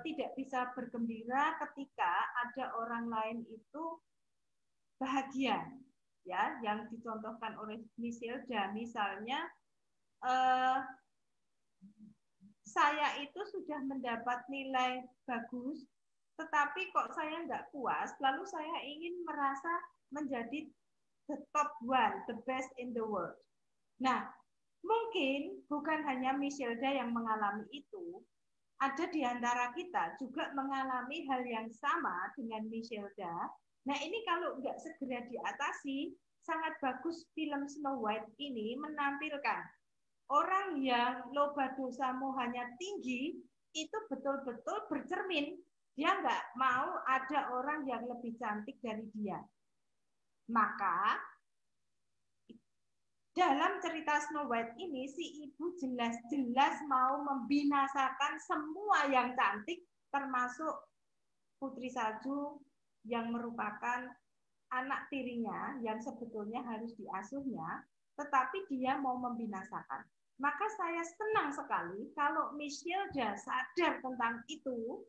tidak bisa bergembira ketika ada orang lain itu bahagia, ya, yang dicontohkan oleh Misilda, misalnya saya itu sudah mendapat nilai bagus, tetapi kok saya nggak puas, lalu saya ingin merasa menjadi the top one, the best in the world. Nah, mungkin bukan hanya Misilda yang mengalami itu, ada di antara kita juga mengalami hal yang sama dengan Misilda. Nah, ini kalau nggak segera diatasi, sangat bagus film Snow White ini menampilkan orang yang loba dosa mohanya tinggi, itu betul-betul bercermin. Dia nggak mau ada orang yang lebih cantik dari dia. Maka dalam cerita Snow White ini, si ibu jelas-jelas mau membinasakan semua yang cantik, termasuk Putri Salju yang merupakan anak tirinya yang sebetulnya harus diasuhnya, tetapi dia mau membinasakan. Maka saya senang sekali kalau Misilda sadar tentang itu,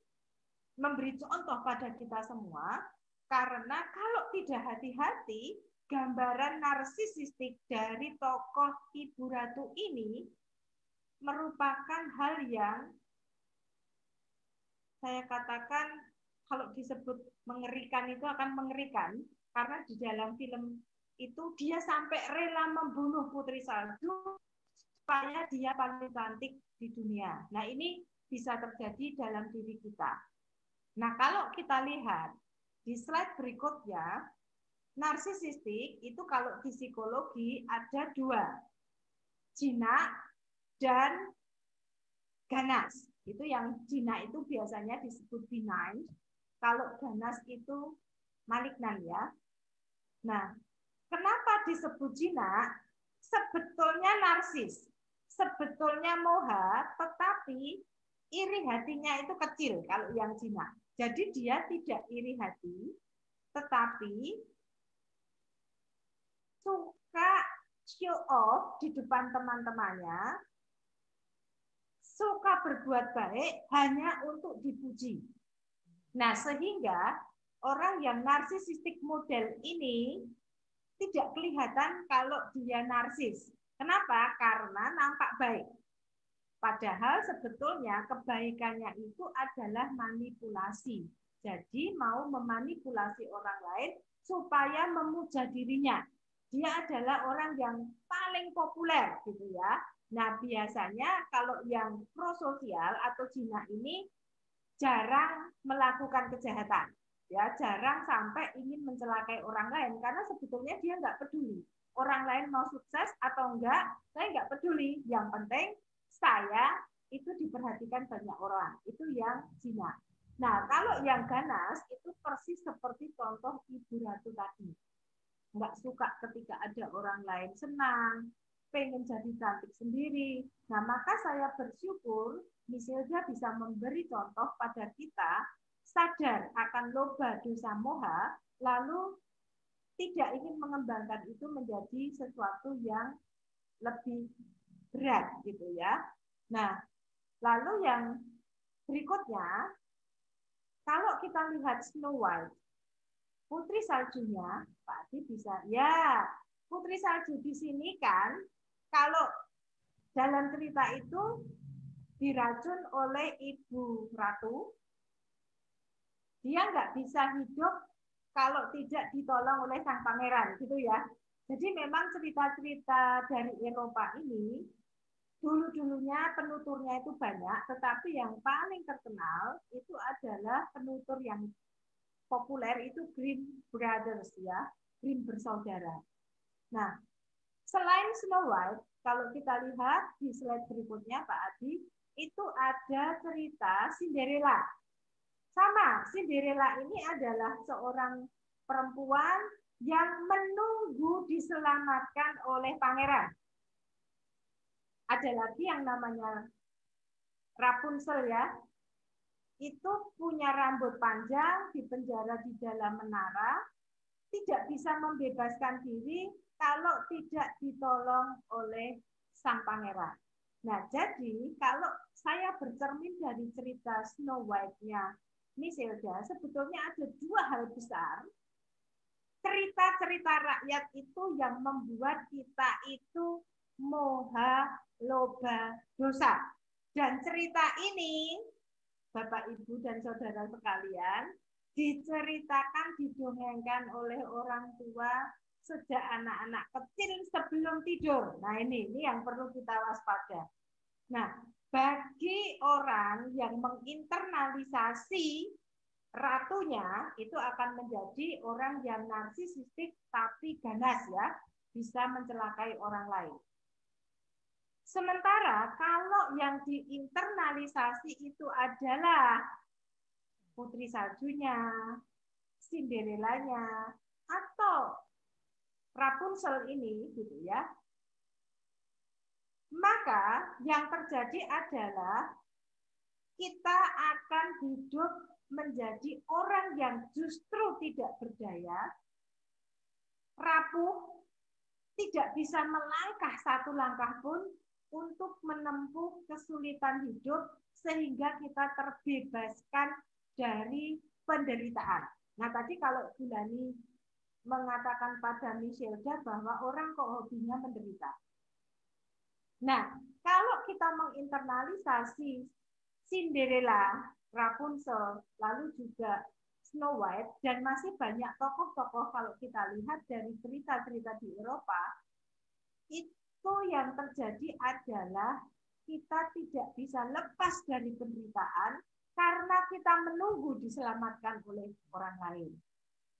memberi contoh pada kita semua, karena kalau tidak hati-hati, gambaran narsisistik dari tokoh Ibu Ratu ini merupakan hal yang saya katakan kalau disebut mengerikan itu akan mengerikan karena di dalam film itu dia sampai rela membunuh Putri Salju supaya dia paling cantik di dunia. Nah, ini bisa terjadi dalam diri kita. Nah, kalau kita lihat di slide berikutnya, narsisistik itu kalau di psikologi ada dua, jinak dan ganas. Itu yang jinak itu biasanya disebut benign, kalau ganas itu malignan ya. Nah, kenapa disebut jinak? Sebetulnya narsis, sebetulnya moha, tetapi iri hatinya itu kecil kalau yang jinak. Jadi dia tidak iri hati, tetapi suka show off di depan teman-temannya, suka berbuat baik hanya untuk dipuji. Nah, sehingga orang yang narsisistik model ini tidak kelihatan kalau dia narsis. Kenapa? Karena nampak baik. Padahal sebetulnya kebaikannya itu adalah manipulasi. Jadi mau memanipulasi orang lain supaya memuja dirinya. Dia adalah orang yang paling populer gitu ya. Nah, biasanya kalau yang prososial atau jinak ini jarang melakukan kejahatan. Ya, jarang sampai ingin mencelakai orang lain karena sebetulnya dia nggak peduli. Orang lain mau sukses atau enggak, saya nggak peduli. Yang penting saya itu diperhatikan banyak orang. Itu yang jinak. Nah, kalau yang ganas itu persis seperti contoh Ibu Ratu tadi. Nggak suka ketika ada orang lain senang, pengen jadi cantik sendiri. Nah, maka saya bersyukur Misilda bisa memberi contoh pada kita sadar akan loba dosa moha, lalu tidak ingin mengembangkan itu menjadi sesuatu yang lebih berat gitu ya. Nah, lalu yang berikutnya, kalau kita lihat Snow White, Putri Saljunya, Pak Adi bisa, ya Putri Salju di sini kan, kalau dalam cerita itu diracun oleh Ibu Ratu, dia nggak bisa hidup kalau tidak ditolong oleh sang pangeran, gitu ya. Jadi memang cerita-cerita dari Eropa ini dulu-dulunya penuturnya itu banyak, tetapi yang paling terkenal itu adalah penutur yang populer itu Grimm Brothers ya, Grimm bersaudara. Nah, selain Snow White, kalau kita lihat di slide berikutnya Pak Adi, itu ada cerita Cinderella. Sama, Cinderella ini adalah seorang perempuan yang menunggu diselamatkan oleh pangeran. Ada lagi yang namanya Rapunzel ya. Itu punya rambut panjang, dipenjara di dalam menara, tidak bisa membebaskan diri kalau tidak ditolong oleh sang pangeran. Nah, jadi kalau saya bercermin dari cerita Snow White-nya Misilda, sebetulnya ada dua hal besar. Cerita-cerita rakyat itu yang membuat kita itu moha, loba, dosa. Dan cerita ini, Bapak, Ibu, dan saudara sekalian, diceritakan, didongengkan oleh orang tua sejak anak-anak kecil sebelum tidur. Nah, ini yang perlu kita waspada. Nah, bagi orang yang menginternalisasi ratunya, itu akan menjadi orang yang narsisistik tapi ganas ya, bisa mencelakai orang lain. Sementara kalau yang diinternalisasi itu adalah Putri Saljunya, Cinderellanya, atau Rapunzel ini gitu ya, maka yang terjadi adalah kita akan hidup menjadi orang yang justru tidak berdaya, rapuh, tidak bisa melangkah satu langkah pun untuk menempuh kesulitan hidup sehingga kita terbebaskan dari penderitaan. Nah, tadi kalau Bulani mengatakan pada Misilda bahwa orang kok hobinya menderita. Nah, kalau kita menginternalisasi Cinderella Rapunzel, lalu juga Snow White, dan masih banyak tokoh-tokoh kalau kita lihat dari cerita-cerita di Eropa, itu yang terjadi adalah kita tidak bisa lepas dari penderitaan karena kita menunggu diselamatkan oleh orang lain.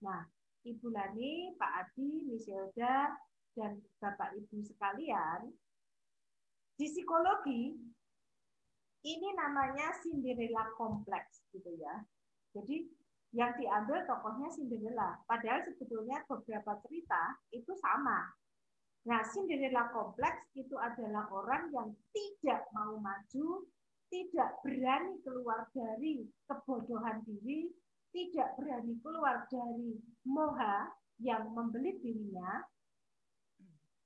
Nah, Ibu Lani, Pak Adi, Miss Hilda, dan Bapak Ibu sekalian, di psikologi ini namanya Cinderella kompleks gitu ya. Jadi yang diambil tokohnya Cinderella, padahal sebetulnya beberapa cerita itu sama. Nah, Cinderella kompleks itu adalah orang yang tidak mau maju, tidak berani keluar dari kebodohan diri, tidak berani keluar dari moha yang membelit dirinya,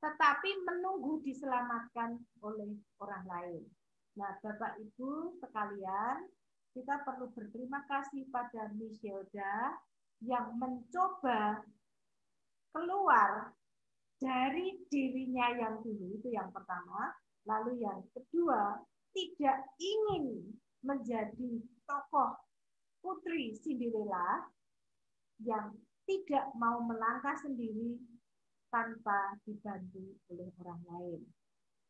tetapi menunggu diselamatkan oleh orang lain. Nah, Bapak Ibu sekalian, kita perlu berterima kasih pada Miss Hilda yang mencoba keluar dari dirinya yang dulu, itu yang pertama. Lalu yang kedua, tidak ingin menjadi tokoh putri Cinderella yang tidak mau melangkah sendiri tanpa dibantu oleh orang lain.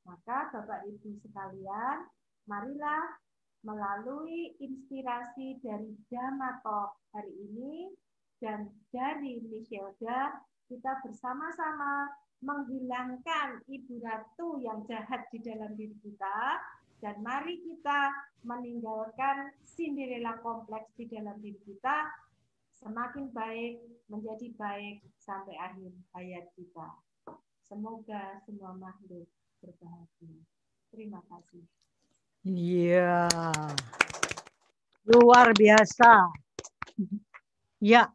Maka Bapak Ibu sekalian, marilah melalui inspirasi dari Dhamma Talk hari ini dan dari Miss Hilda, kita bersama-sama menghilangkan Ibu Ratu yang jahat di dalam diri kita, dan mari kita meninggalkan Cinderella kompleks di dalam diri kita, semakin baik, menjadi baik sampai akhir hayat kita. Semoga semua makhluk berbahagia. Terima kasih. Iya, luar biasa. Ya,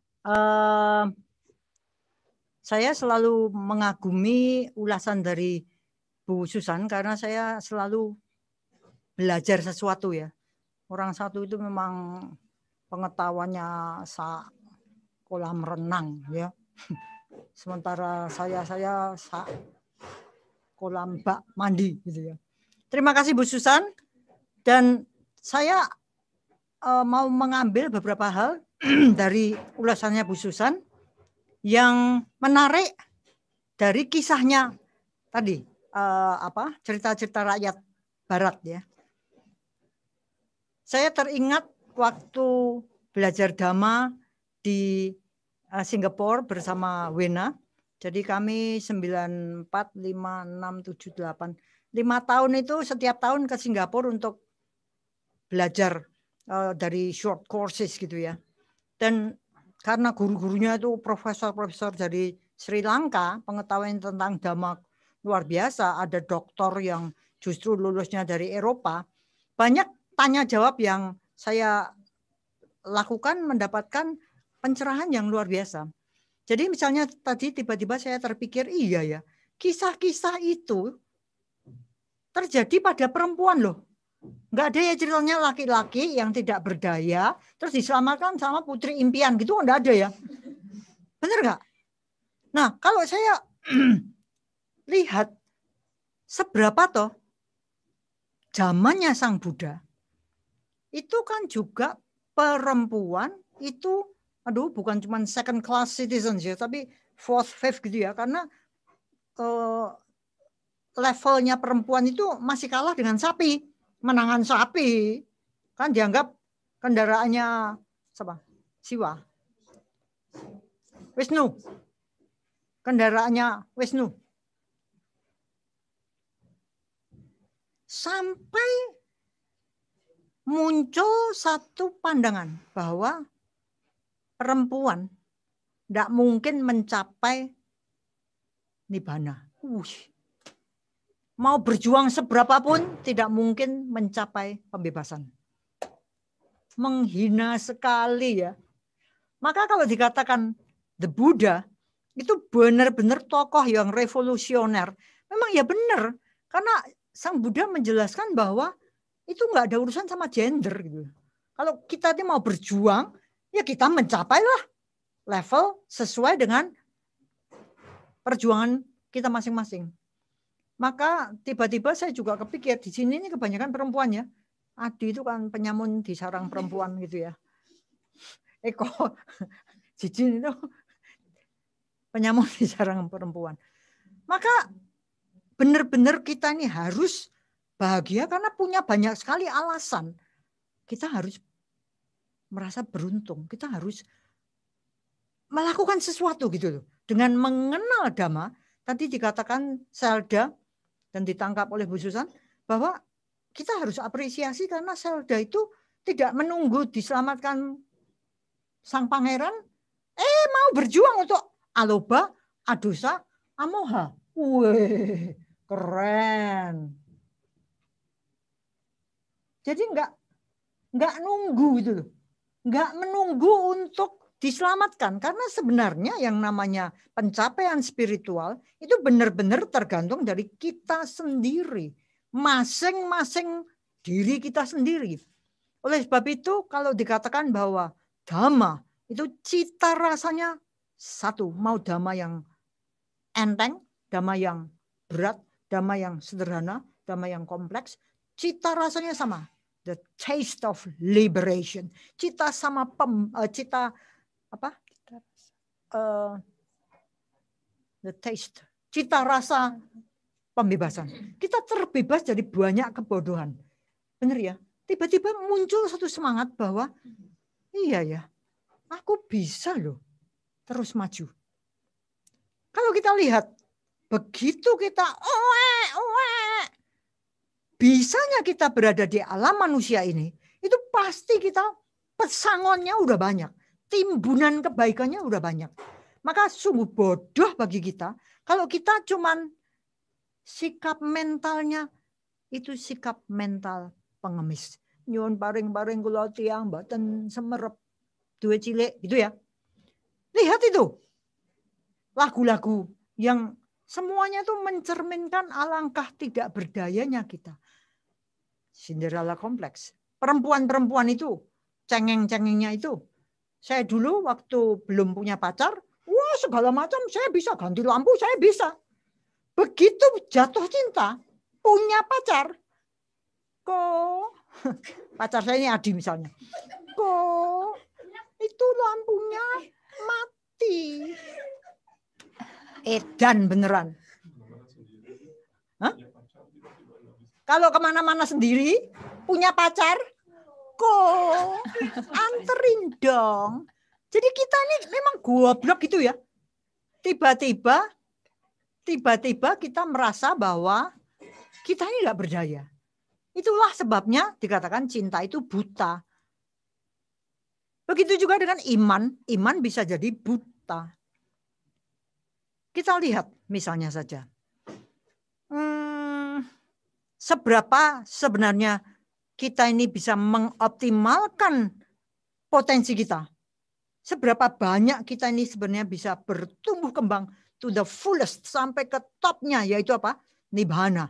saya selalu mengagumi ulasan dari Bu Susan karena saya selalu belajar sesuatu ya. Orang satu itu memang pengetahuannya kolam renang ya. Sementara saya kolam bak mandi gitu ya. Terima kasih Bu Susan, dan saya mau mengambil beberapa hal dari ulasannya Bu Susan yang menarik dari kisahnya tadi, cerita-cerita rakyat Barat ya. Saya teringat waktu belajar Dhamma di Singapura bersama Wena. Jadi kami 94, 5, 6, 7, 8. 5 tahun itu setiap tahun ke Singapura untuk belajar dari short courses gitu ya. Dan karena guru-gurunya itu profesor-profesor dari Sri Lanka, pengetahuan tentang Dhamma luar biasa. Ada doktor yang justru lulusnya dari Eropa. Banyak tanya jawab yang saya lakukan mendapatkan pencerahan yang luar biasa. Jadi misalnya tadi tiba-tiba saya terpikir, iya ya, kisah-kisah itu terjadi pada perempuan loh. Nggak ada ya ceritanya laki-laki yang tidak berdaya terus diselamatkan sama putri impian gitu, nggak ada ya. Bener nggak? Nah kalau saya lihat seberapa toh zamannya Sang Buddha itu kan juga perempuan itu bukan cuma second class citizens ya, tapi fourth, fifth gitu ya, karena levelnya perempuan itu masih kalah dengan sapi. Menangan sapi kan dianggap kendaraannya siapa? Siwa, Wisnu, kendaraannya Wisnu. Sampai muncul satu pandangan bahwa perempuan tidak mungkin mencapai nibbana. Mau berjuang seberapapun tidak mungkin mencapai pembebasan. Menghina sekali ya. Maka kalau dikatakan the Buddha itu benar-benar tokoh yang revolusioner. Memang ya benar, karena Sang Buddha menjelaskan bahwa itu nggak ada urusan sama gender gitu. Kalau kita ini mau berjuang, ya kita mencapailah level sesuai dengan perjuangan kita masing-masing. Maka tiba-tiba saya juga kepikir di sini ini kebanyakan perempuan ya. Adi itu kan penyamun di sarang perempuan gitu ya. Eko Jijin itu penyamun di sarang perempuan. Maka benar-benar kita ini harus bahagia karena punya banyak sekali alasan. Kita harus merasa beruntung. Kita harus melakukan sesuatu gitu loh. Dengan mengenal Dhamma, tadi dikatakan Selda dan ditangkap oleh Bu Susan bahwa kita harus apresiasi karena Selda itu tidak menunggu diselamatkan sang pangeran, mau berjuang untuk aloba, adosa, amoha. Wih, keren. Jadi enggak nunggu gitu loh. Enggak menunggu untuk diselamatkan karena sebenarnya yang namanya pencapaian spiritual itu benar-benar tergantung dari kita sendiri. Masing-masing diri kita sendiri. Oleh sebab itu kalau dikatakan bahwa Dhamma itu cita rasanya satu. Mau Dhamma yang enteng, Dhamma yang berat, Dhamma yang sederhana, Dhamma yang kompleks. Cita rasanya sama. The taste of liberation. Cita sama the taste. Cita rasa pembebasan. Kita terbebas dari banyak kebodohan. Benar ya? Tiba-tiba muncul satu semangat bahwa iya ya, aku bisa loh terus maju. Kalau kita lihat, begitu kita bisanya kita berada di alam manusia ini, itu pasti kita pesangonnya udah banyak. Timbunan kebaikannya udah banyak. Maka sungguh bodoh bagi kita kalau kita cuman sikap mentalnya itu sikap mental pengemis. Nyuwun paring-paring kula tiyang mboten semerep duwe cilik gitu ya. Lihat itu. Lagu-lagu yang semuanya itu mencerminkan alangkah tidak berdayanya kita. Cinderella Complex. Perempuan-perempuan itu, cengeng-cengengnya itu. Saya dulu waktu belum punya pacar, wah segala macam saya bisa ganti lampu, saya bisa. Begitu jatuh cinta, punya pacar, kok pacar saya ini Adi misalnya, kok itu lampunya mati. Edan beneran. Hah? Kalau kemana-mana sendiri, punya pacar, kok anterin dong. Jadi kita ini memang goblok gitu ya. Tiba-tiba kita merasa bahwa kita ini nggak berdaya. Itulah sebabnya dikatakan cinta itu buta. Begitu juga dengan iman. Iman bisa jadi buta. Kita lihat misalnya saja. Seberapa sebenarnya kita ini bisa mengoptimalkan potensi kita. Seberapa banyak kita ini sebenarnya bisa bertumbuh kembang to the fullest sampai ke topnya, yaitu apa? Nibbana.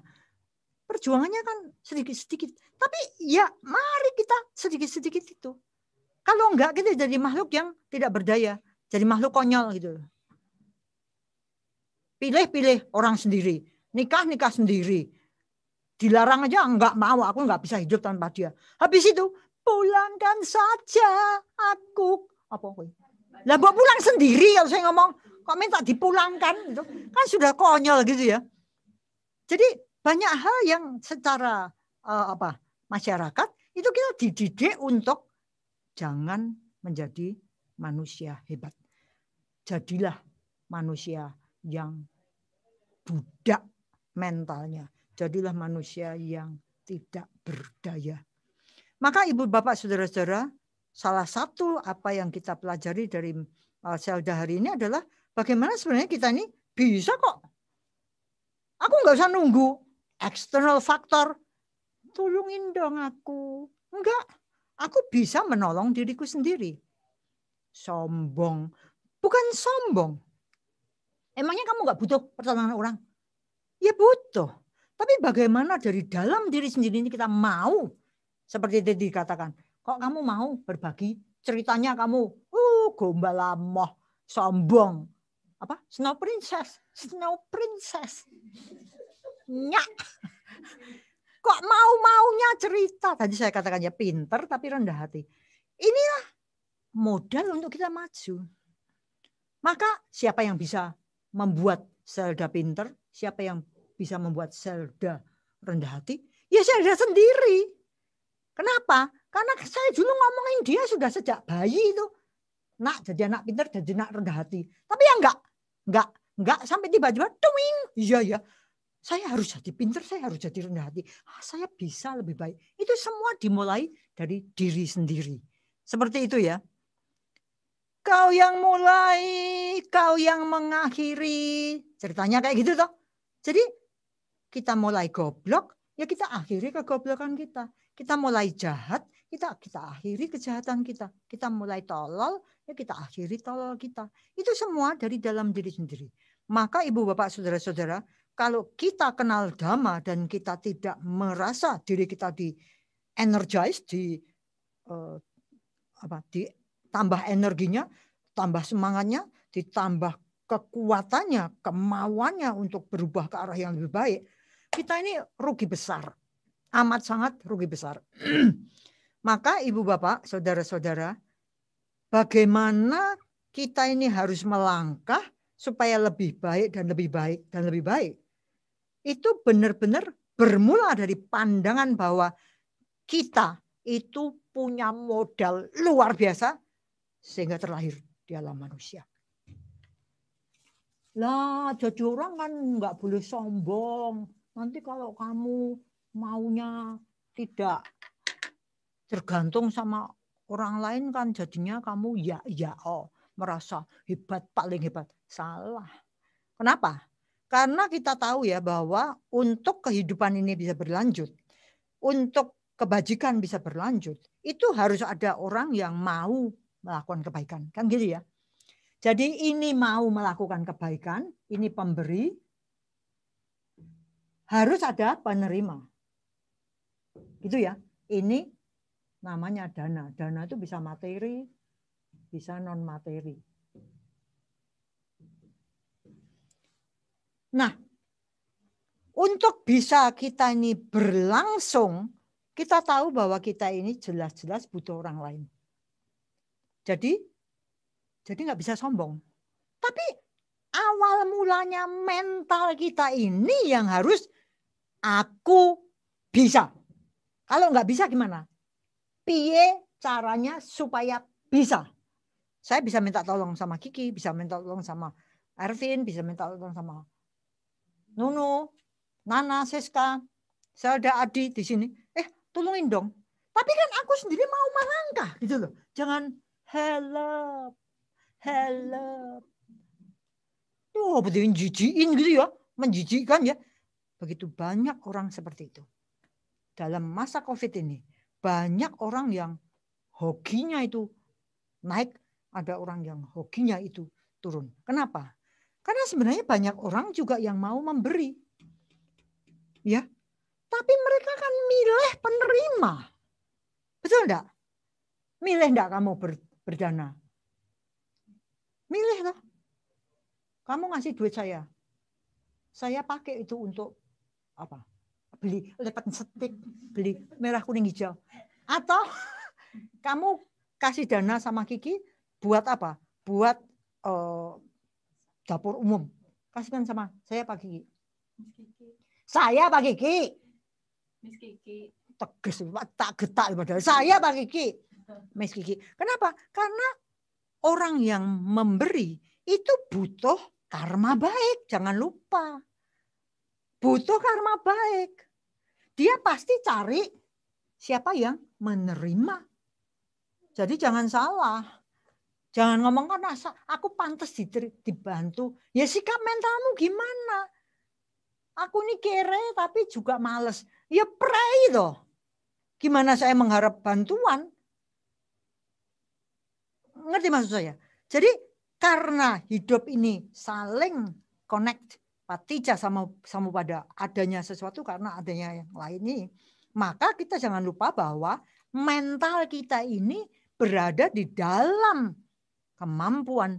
Perjuangannya kan sedikit-sedikit. Tapi ya mari kita sedikit-sedikit itu. Kalau enggak kita jadi makhluk yang tidak berdaya. Jadi makhluk konyol gitu. Pilih-pilih orang sendiri. Nikah sendiri. Dilarang aja enggak mau. Aku enggak bisa hidup tanpa dia. Habis itu pulangkan saja aku. Apa? Lah buat pulang sendiri kalau saya ngomong. Kok minta dipulangkan? Gitu. Kan sudah konyol gitu ya. Jadi banyak hal yang secara masyarakat itu kita dididik untuk jangan menjadi manusia hebat. Jadilah manusia yang budak mentalnya. Jadilah manusia yang tidak berdaya. Maka ibu bapak saudara-saudara, salah satu apa yang kita pelajari dari Selda hari ini adalah bagaimana sebenarnya kita ini bisa kok. Aku nggak usah nunggu external factor. Tolongin dong aku. Enggak. Aku bisa menolong diriku sendiri. Sombong. Bukan sombong. Emangnya kamu nggak butuh pertolongan orang? Ya butuh. Tapi bagaimana dari dalam diri sendiri ini kita mau. Seperti tadi dikatakan. Kok kamu mau berbagi ceritanya kamu. Gombal lamoh. Sombong. Apa? Snow Princess. Snow Princess. Nyak. Kok mau-maunya cerita? Tadi saya katakan ya pinter tapi rendah hati. Inilah modal untuk kita maju. Maka siapa yang bisa membuat Zelda pinter? Siapa yang bisa membuat Zelda rendah hati? Ya Zelda sendiri. Kenapa? Karena saya dulu ngomongin dia sudah sejak bayi itu. Nak jadi anak pinter, jadi anak rendah hati. Tapi ya enggak sampai tiba-tiba tuing. Iya ya. Saya harus jadi pinter, saya harus jadi rendah hati. Saya bisa lebih baik. Itu semua dimulai dari diri sendiri. Seperti itu ya. Kau yang mulai, kau yang mengakhiri. Ceritanya kayak gitu toh. Jadi kita mulai goblok, ya kita akhiri kegoblokan kita. Kita mulai jahat, kita akhiri kejahatan kita. Kita mulai tolol, ya kita akhiri tolol kita. Itu semua dari dalam diri sendiri. Maka ibu bapak saudara-saudara, kalau kita kenal Dhamma dan kita tidak merasa diri kita di energize, ditambah energinya, tambah semangatnya, ditambah kekuatannya, kemauannya untuk berubah ke arah yang lebih baik, kita ini rugi besar. Amat sangat rugi besar. Maka ibu bapak, saudara-saudara, bagaimana kita ini harus melangkah supaya lebih baik dan lebih baik dan lebih baik. Itu benar-benar bermula dari pandangan bahwa kita itu punya modal luar biasa sehingga terlahir di alam manusia. Lah, jadi orang kan nggak boleh sombong. Nanti kalau kamu maunya tidak tergantung sama orang lain kan jadinya kamu merasa hebat, paling hebat. Salah. Kenapa? Karena kita tahu ya bahwa untuk kehidupan ini bisa berlanjut, untuk kebajikan bisa berlanjut, itu harus ada orang yang mau melakukan kebaikan. Kan gitu ya. Jadi ini mau melakukan kebaikan, ini pemberi, harus ada penerima. Gitu ya. Ini namanya dana. Dana itu bisa materi, bisa non materi. Nah, untuk bisa kita ini berlangsung, kita tahu bahwa kita ini jelas-jelas butuh orang lain. Jadi nggak bisa sombong. Tapi awal mulanya mental kita ini yang harus aku bisa. Kalau nggak bisa gimana? Piye caranya supaya bisa? Saya bisa minta tolong sama Kiki, bisa minta tolong sama Ervin, bisa minta tolong sama Nunu, Nana, Siska, Zelda, Adi di sini. Tolongin dong. Tapi kan aku sendiri mau melangkah gitu loh. Jangan help. Betul jijiin gitu ya, menjijikkan ya. Begitu banyak orang seperti itu. Dalam masa COVID ini, banyak orang yang hokinya itu naik, ada orang yang hokinya itu turun. Kenapa? Karena sebenarnya banyak orang juga yang mau memberi. Ya. Tapi mereka kan milih penerima. Betul enggak? Milih enggak kamu berdana? Milih loh. Kamu ngasih duit saya. Saya pakai itu untuk apa? Beli lipat stik, beli merah kuning hijau. Atau kamu kasih dana sama Kiki buat apa? Buat dapur umum. Kasihkan sama saya Pak Kiki. Saya Pak Kiki. Miss Kiki. Tegas tak getak padahal. Saya Pak Kiki. Miss Kiki. Kenapa? Karena orang yang memberi itu butuh karma baik. Jangan lupa. Butuh karma baik. Dia pasti cari siapa yang menerima. Jadi jangan salah. Jangan ngomong kan aku pantas dibantu. Ya sikap mentalmu gimana? Aku ini kere tapi juga males. Ya pray toh. Gimana saya mengharap bantuan? Ngerti maksud saya? Jadi karena hidup ini saling connect, patija sama pada adanya sesuatu karena adanya yang lain ini. Maka kita jangan lupa bahwa mental kita ini berada di dalam kemampuan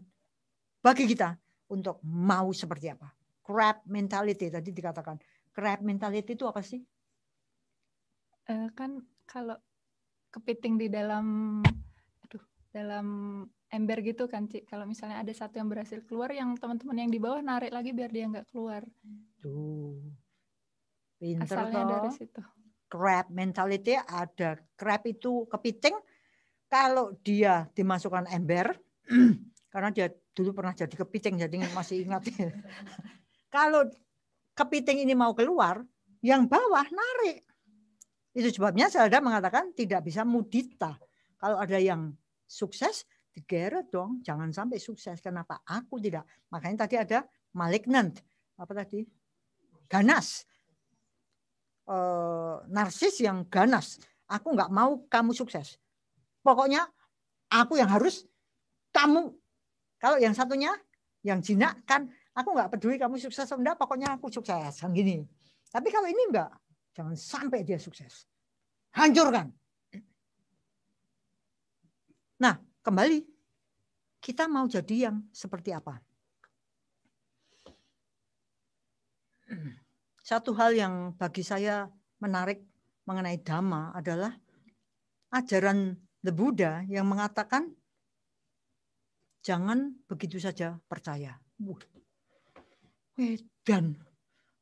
bagi kita untuk mau seperti apa. Crab mentality tadi dikatakan. Crab mentality itu apa sih? Kan kalau kepiting di dalam ember gitu kan, Ci. Kalau misalnya ada satu yang berhasil keluar, yang teman-teman yang di bawah narik lagi biar dia nggak keluar. Tuh. Pinter Asalnya dari toh. situ. Crab mentality ada. Crab itu kepiting, kalau dia dimasukkan ember, karena dia dulu pernah jadi kepiting, jadi masih ingat. Kalau kepiting ini mau keluar, yang bawah narik. Itu sebabnya Zelda mengatakan tidak bisa mudita. Kalau ada yang sukses, digeret dong. Jangan sampai sukses. Kenapa? Aku tidak. Makanya tadi ada malignant. Apa tadi? Ganas. Narsis yang ganas. Aku nggak mau kamu sukses. Pokoknya aku yang harus, kamu. Kalau yang satunya, yang jinak kan, aku nggak peduli kamu sukses atau enggak, pokoknya aku sukses. Kan gini. Tapi kalau ini enggak, jangan sampai dia sukses. Hancurkan. Nah, kembali. Kita mau jadi yang seperti apa? Satu hal yang bagi saya menarik mengenai Dhamma adalah ajaran The Buddha yang mengatakan jangan begitu saja percaya. Dan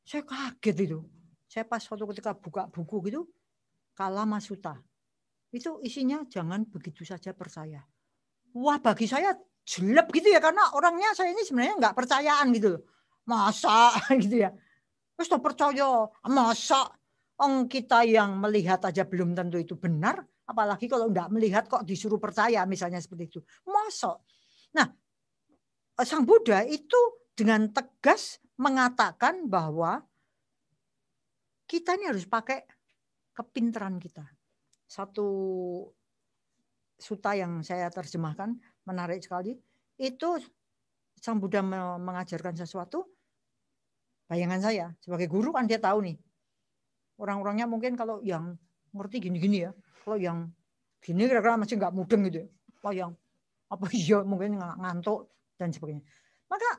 saya kaget itu. Saya pas waktu ketika buka buku gitu, Kalama Sutta. Itu isinya jangan begitu saja percaya. Wah, bagi saya jelek gitu ya, karena orangnya saya ini sebenarnya nggak percayaan gitu. Masa gitu ya. Terus tak percaya, masa kita yang melihat aja belum tentu itu benar, apalagi kalau nggak melihat kok disuruh percaya, misalnya seperti itu. Masa. Nah, Sang Buddha itu dengan tegas mengatakan bahwa kita ini harus pakai kepintaran kita. Satu sutta yang saya terjemahkan menarik sekali. Itu Sang Buddha mengajarkan sesuatu. Bayangan saya sebagai guru kan dia tahu nih. Orang-orangnya mungkin kalau yang ngerti gini-gini ya. Kalau yang gini kira-kira masih nggak mudeng gitu. Kalau yang apa iya mungkin ngantuk dan sebagainya. Maka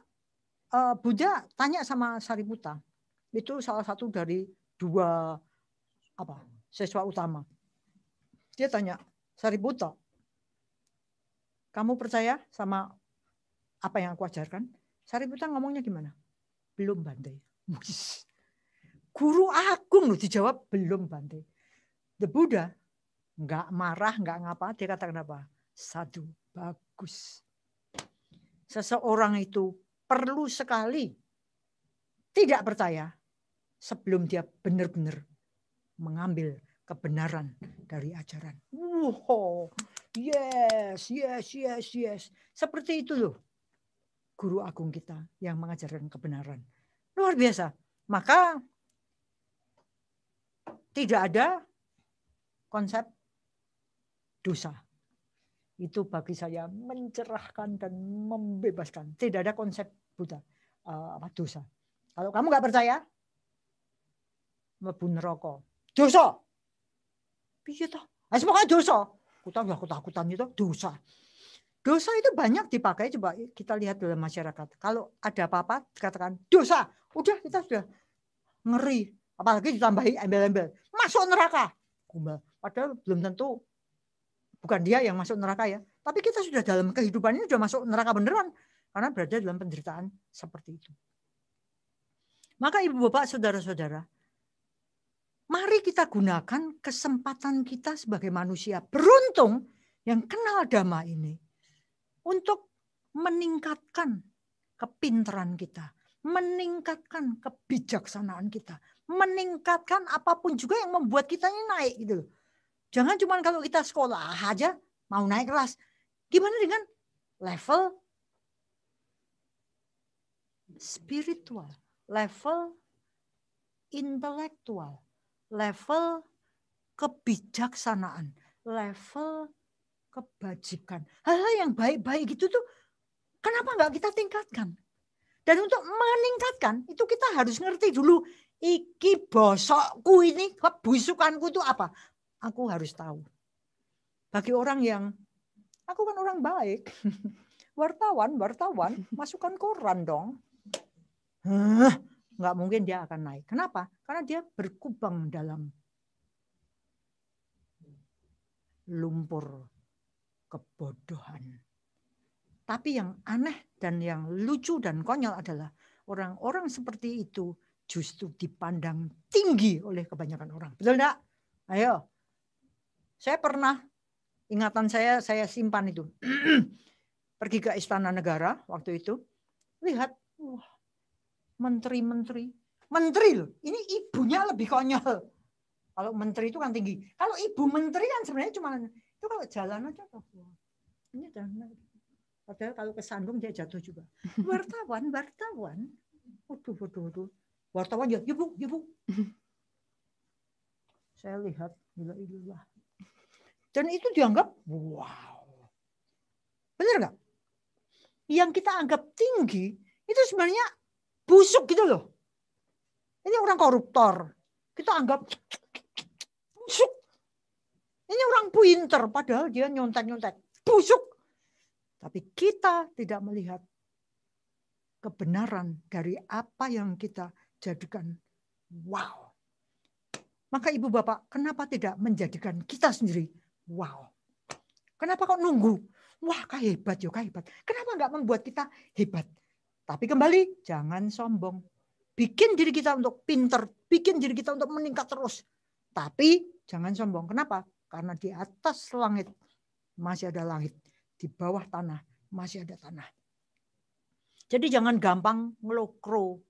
Buddha tanya sama Sariputta. Itu salah satu dari dua siswa utama. Dia tanya, Sariputta, kamu percaya sama apa yang aku ajarkan? Sariputta ngomongnya gimana? Belum Bante. Guru agung loh dijawab belum Bante. The Buddha nggak marah, nggak ngapa, dia katakan apa? Sadhu, bagus. Seseorang itu perlu sekali tidak percaya sebelum dia benar-benar mengambil kebenaran dari ajaran. Wow, yes. Seperti itu loh guru agung kita yang mengajarkan kebenaran. Luar biasa. Maka tidak ada konsep dosa. Itu bagi saya mencerahkan dan membebaskan. Tidak ada konsep Buddha dosa. Kalau kamu nggak percaya, mlebu neraka. Dosa. Piye toh? Pokoknya dosa. Ketakutan itu dosa. Dosa itu banyak dipakai, coba kita lihat dalam masyarakat. Kalau ada apa-apa dikatakan dosa. Udah kita sudah ngeri. Apalagi ditambahi embel-embel. Masuk neraka. Padahal belum tentu bukan dia yang masuk neraka ya. Tapi kita sudah dalam kehidupan ini sudah masuk neraka beneran. Karena berada dalam penderitaan seperti itu. Maka ibu bapak saudara-saudara, mari kita gunakan kesempatan kita sebagai manusia beruntung yang kenal Dhamma ini untuk meningkatkan kepintaran kita, meningkatkan kebijaksanaan kita, meningkatkan apapun juga yang membuat kita ini naik gitu loh. Jangan cuma kalau kita sekolah aja mau naik kelas. Gimana dengan level spiritual, level intelektual, level kebijaksanaan, level kebajikan. Hal-hal yang baik-baik gitu tuh kenapa nggak kita tingkatkan? Dan untuk meningkatkan itu kita harus ngerti dulu iki bosokku ini, kebusukanku itu apa? Aku harus tahu. Bagi orang yang aku kan orang baik. Wartawan, masukkan koran dong. Nggak mungkin dia akan naik. Kenapa? Karena dia berkubang dalam lumpur kebodohan. Tapi yang aneh dan yang lucu dan konyol adalah orang-orang seperti itu justru dipandang tinggi oleh kebanyakan orang. Betul enggak? Ayo. Saya pernah, ingatan saya simpan itu. Pergi ke Istana Negara waktu itu. Lihat, menteri-menteri. Menteri loh, ini ibunya lebih konyol. Kalau menteri itu kan tinggi. Kalau ibu menteri kan sebenarnya cuma, itu kalau jalan aja. Ini jalan. Padahal kalau kesandung dia jatuh juga. Wartawan. Waduh. Wartawan ya, Bu. Saya lihat, gila. Dan itu dianggap, wow. Benar nggak? Yang kita anggap tinggi, itu sebenarnya busuk gitu loh. Ini orang koruptor. Kita anggap busuk. Ini orang pinter, padahal dia nyontek. Busuk. Tapi kita tidak melihat kebenaran dari apa yang kita jadikan wow. Maka ibu bapak, kenapa tidak menjadikan kita sendiri wow? Kenapa kok nunggu? Wah, hebat. Kenapa nggak membuat kita hebat? Tapi kembali, jangan sombong. Bikin diri kita untuk pinter, bikin diri kita untuk meningkat terus. Tapi jangan sombong. Kenapa? Karena di atas langit masih ada langit. Di bawah tanah masih ada tanah. Jadi jangan gampang ngelokro,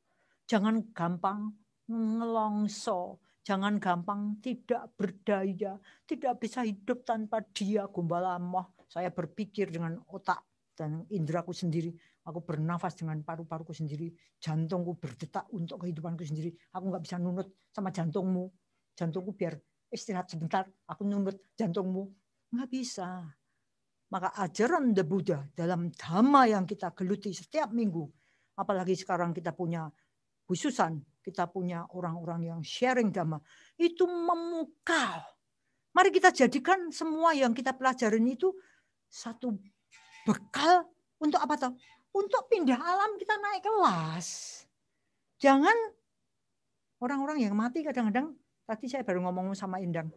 jangan gampang ngelongso, jangan gampang tidak berdaya, tidak bisa hidup tanpa dia. Gombalamah, saya berpikir dengan otak dan indraku sendiri. Aku bernafas dengan paru-paruku sendiri. Jantungku berdetak untuk kehidupanku sendiri. Aku nggak bisa nunut sama jantungmu. Jantungku biar istirahat sebentar. Aku nunut jantungmu. Nggak bisa. Maka ajaran The Buddha dalam dhamma yang kita geluti setiap minggu, apalagi sekarang kita punya khususan, kita punya orang-orang yang sharing dhamma, itu memukau. Mari kita jadikan semua yang kita pelajarin itu satu bekal untuk apa toh? Untuk pindah alam kita naik kelas. Jangan orang-orang yang mati kadang-kadang, tadi saya baru ngomong sama Indang,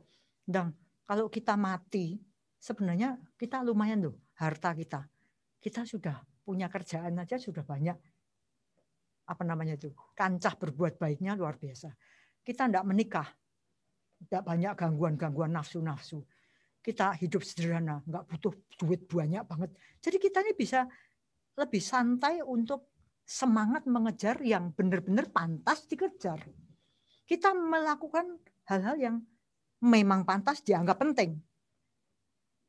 kalau kita mati, sebenarnya kita lumayan loh, harta kita. Kita sudah punya kerjaan aja sudah banyak. Apa namanya itu? Kancah berbuat baiknya luar biasa. Kita tidak menikah. Tidak banyak gangguan-gangguan nafsu-nafsu. Kita hidup sederhana, nggak butuh duit banyak banget. Jadi kita ini bisa lebih santai untuk semangat mengejar yang benar-benar pantas dikejar. Kita melakukan hal-hal yang memang pantas dianggap penting.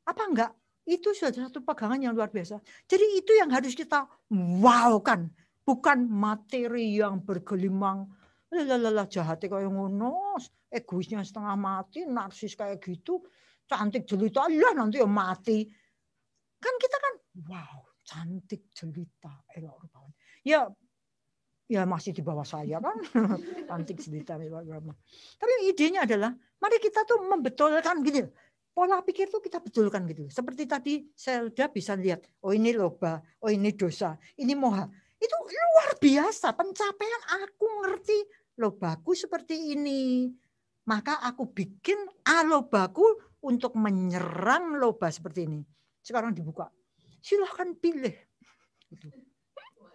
Apa enggak? Itu sudah satu pegangan yang luar biasa. Jadi itu yang harus kita wow-kan. Bukan materi yang bergelimang. Jahatnya kayak ngono. Egoisnya setengah mati. Narsis kayak gitu. Cantik jelita. Lah nanti ya mati. Kan kita kan wow. Cantik jelita. Ya masih di bawah saya kan. Cantik jelita. Tapi idenya adalah. Mari kita tuh membetulkan gini. Pola pikir itu kita betulkan gitu. Seperti tadi Selda bisa lihat, oh ini loba, oh ini dosa, ini moha. Itu luar biasa pencapaian. Aku ngerti lobaku seperti ini. Maka aku bikin alobaku untuk menyerang loba seperti ini. Sekarang dibuka. Silahkan pilih. Gitu.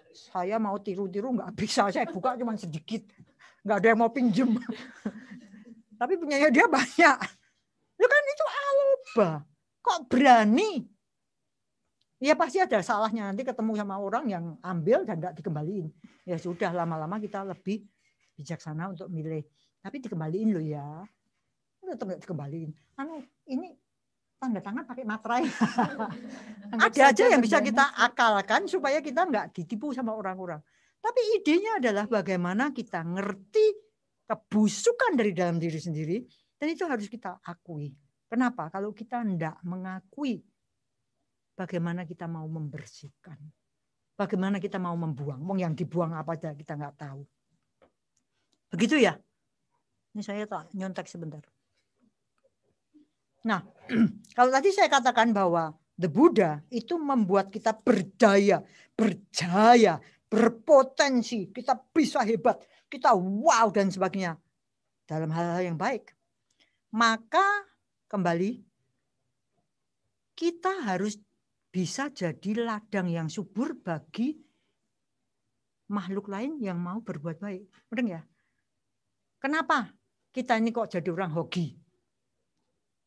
Saya mau tiru-tiru nggak bisa. Saya buka cuma sedikit. Nggak ada yang mau pinjem. Tapi punyanya dia banyak. Lu kan itu aloba. Kok berani? Ya pasti ada salahnya. Nanti ketemu sama orang yang ambil dan tidak dikembaliin. Ya sudah, lama-lama kita lebih bijaksana untuk milih. Tapi dikembaliin loh ya. Tetap nggak dikembaliin. Ini tanda tangan pakai materai. Ada aja yang bisa kita akalkan supaya kita nggak ditipu sama orang-orang. Tapi idenya adalah bagaimana kita ngerti kebusukan dari dalam diri sendiri. Dan itu harus kita akui. Kenapa? Kalau kita tidak mengakui, bagaimana kita mau membersihkan? Bagaimana kita mau membuang? Yang dibuang apa aja kita nggak tahu. Begitu ya? Ini saya tak nyontek sebentar. Nah, kalau tadi saya katakan bahwa The Buddha itu membuat kita berdaya, berjaya, berpotensi, kita bisa hebat, kita wow dan sebagainya dalam hal-hal yang baik. Maka kembali kita harus bisa jadi ladang yang subur bagi makhluk lain yang mau berbuat baik. Benar ya? Kenapa kita ini kok jadi orang hoki?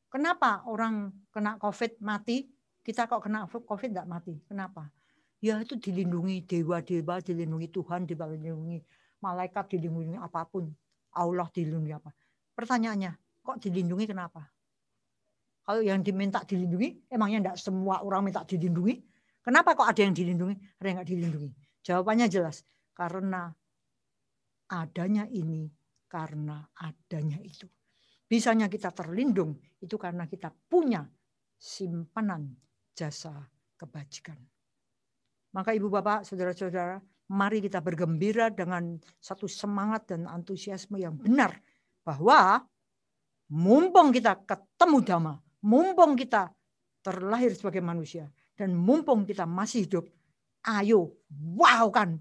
Kenapa orang kena COVID mati, kita kok kena COVID tidak mati? Kenapa? Ya itu dilindungi dewa-dewa, dilindungi Tuhan, dilindungi malaikat, dilindungi apapun. Allah dilindungi apa? Pertanyaannya, kok dilindungi kenapa? Kalau yang diminta dilindungi, emangnya tidak semua orang minta dilindungi? Kenapa kok ada yang dilindungi, ada yang nggak dilindungi? Jawabannya jelas, karena adanya ini, karena adanya itu. Bisanya kita terlindung, itu karena kita punya simpanan jasa kebajikan. Maka Ibu Bapak, Saudara-saudara, mari kita bergembira dengan satu semangat dan antusiasme yang benar, bahwa mumpung kita ketemu Dhamma, mumpung kita terlahir sebagai manusia, dan mumpung kita masih hidup, ayo wowkan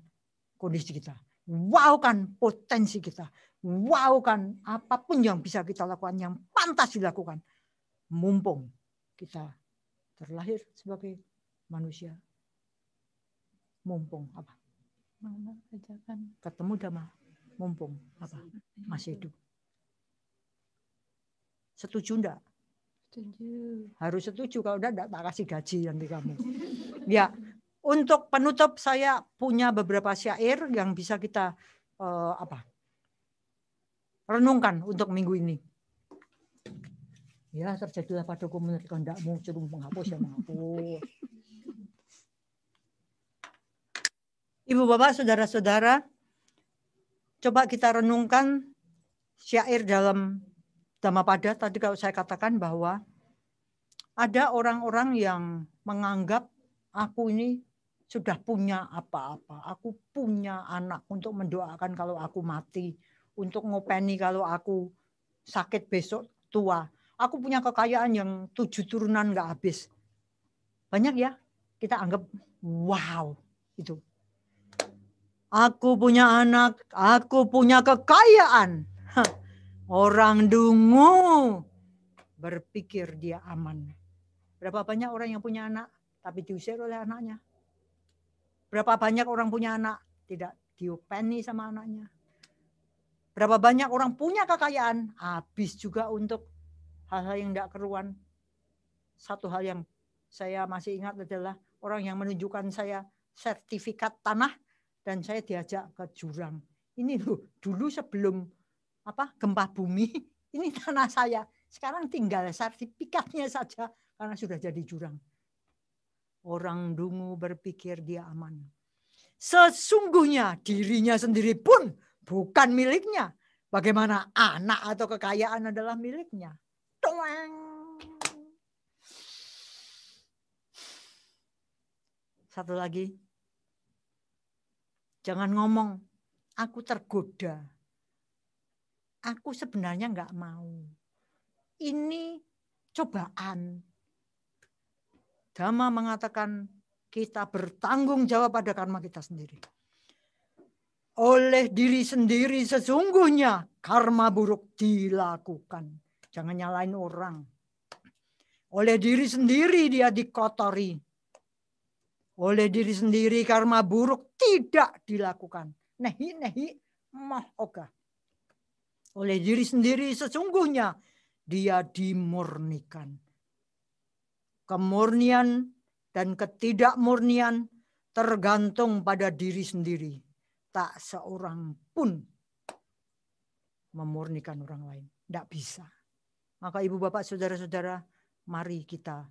kondisi kita, wowkan potensi kita, wowkan apapun yang bisa kita lakukan, yang pantas dilakukan. Mumpung kita terlahir sebagai manusia, mumpung apa? Ketemu Dhamma, mumpung apa? Masih hidup. Setuju enggak? Setuju. Harus setuju, kalau enggak tak kasih gaji nanti kamu. Ya, untuk penutup saya punya beberapa syair yang bisa kita renungkan untuk minggu ini. Ya, terjadilah padaku menurut kehendakmu, suruh menghapus ya menghapus. Ibu Bapak, Saudara-saudara, coba kita renungkan syair dalam Dhammapada. Tadi kalau saya katakan bahwa ada orang-orang yang menganggap aku ini sudah punya apa-apa. Aku punya anak untuk mendoakan kalau aku mati, untuk ngopeni kalau aku sakit besok tua. Aku punya kekayaan yang 7 turunan nggak habis. Banyak ya, kita anggap wow itu. Aku punya anak, aku punya kekayaan. Orang dungu berpikir dia aman. Berapa banyak orang yang punya anak tapi diusir oleh anaknya? Berapa banyak orang punya anak tidak diopeni sama anaknya? Berapa banyak orang punya kekayaan habis juga untuk hal-hal yang tidak keruan. Satu hal yang saya masih ingat adalah orang yang menunjukkan saya sertifikat tanah dan saya diajak ke jurang. Ini loh, dulu sebelum gempa bumi, ini tanah saya. Sekarang tinggal sertifikatnya saja karena sudah jadi jurang. Orang dungu berpikir dia aman. Sesungguhnya dirinya sendiri pun bukan miliknya. Bagaimana anak atau kekayaan adalah miliknya. Toeng. Satu lagi. Jangan ngomong, aku tergoda. Aku sebenarnya nggak mau. Ini cobaan. Dhamma mengatakan kita bertanggung jawab pada karma kita sendiri. Oleh diri sendiri sesungguhnya karma buruk dilakukan. Jangan nyalain orang. Oleh diri sendiri dia dikotori. Oleh diri sendiri karma buruk tidak dilakukan. Nehi mah oga. Oleh diri sendiri sesungguhnya dia dimurnikan. Kemurnian dan ketidakmurnian tergantung pada diri sendiri. Tak seorang pun memurnikan orang lain. Tidak bisa. Maka Ibu Bapak, Saudara-saudara, mari kita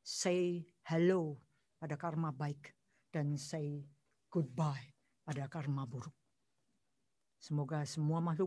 say hello pada karma baik dan say goodbye pada karma buruk. Semoga semua makhluk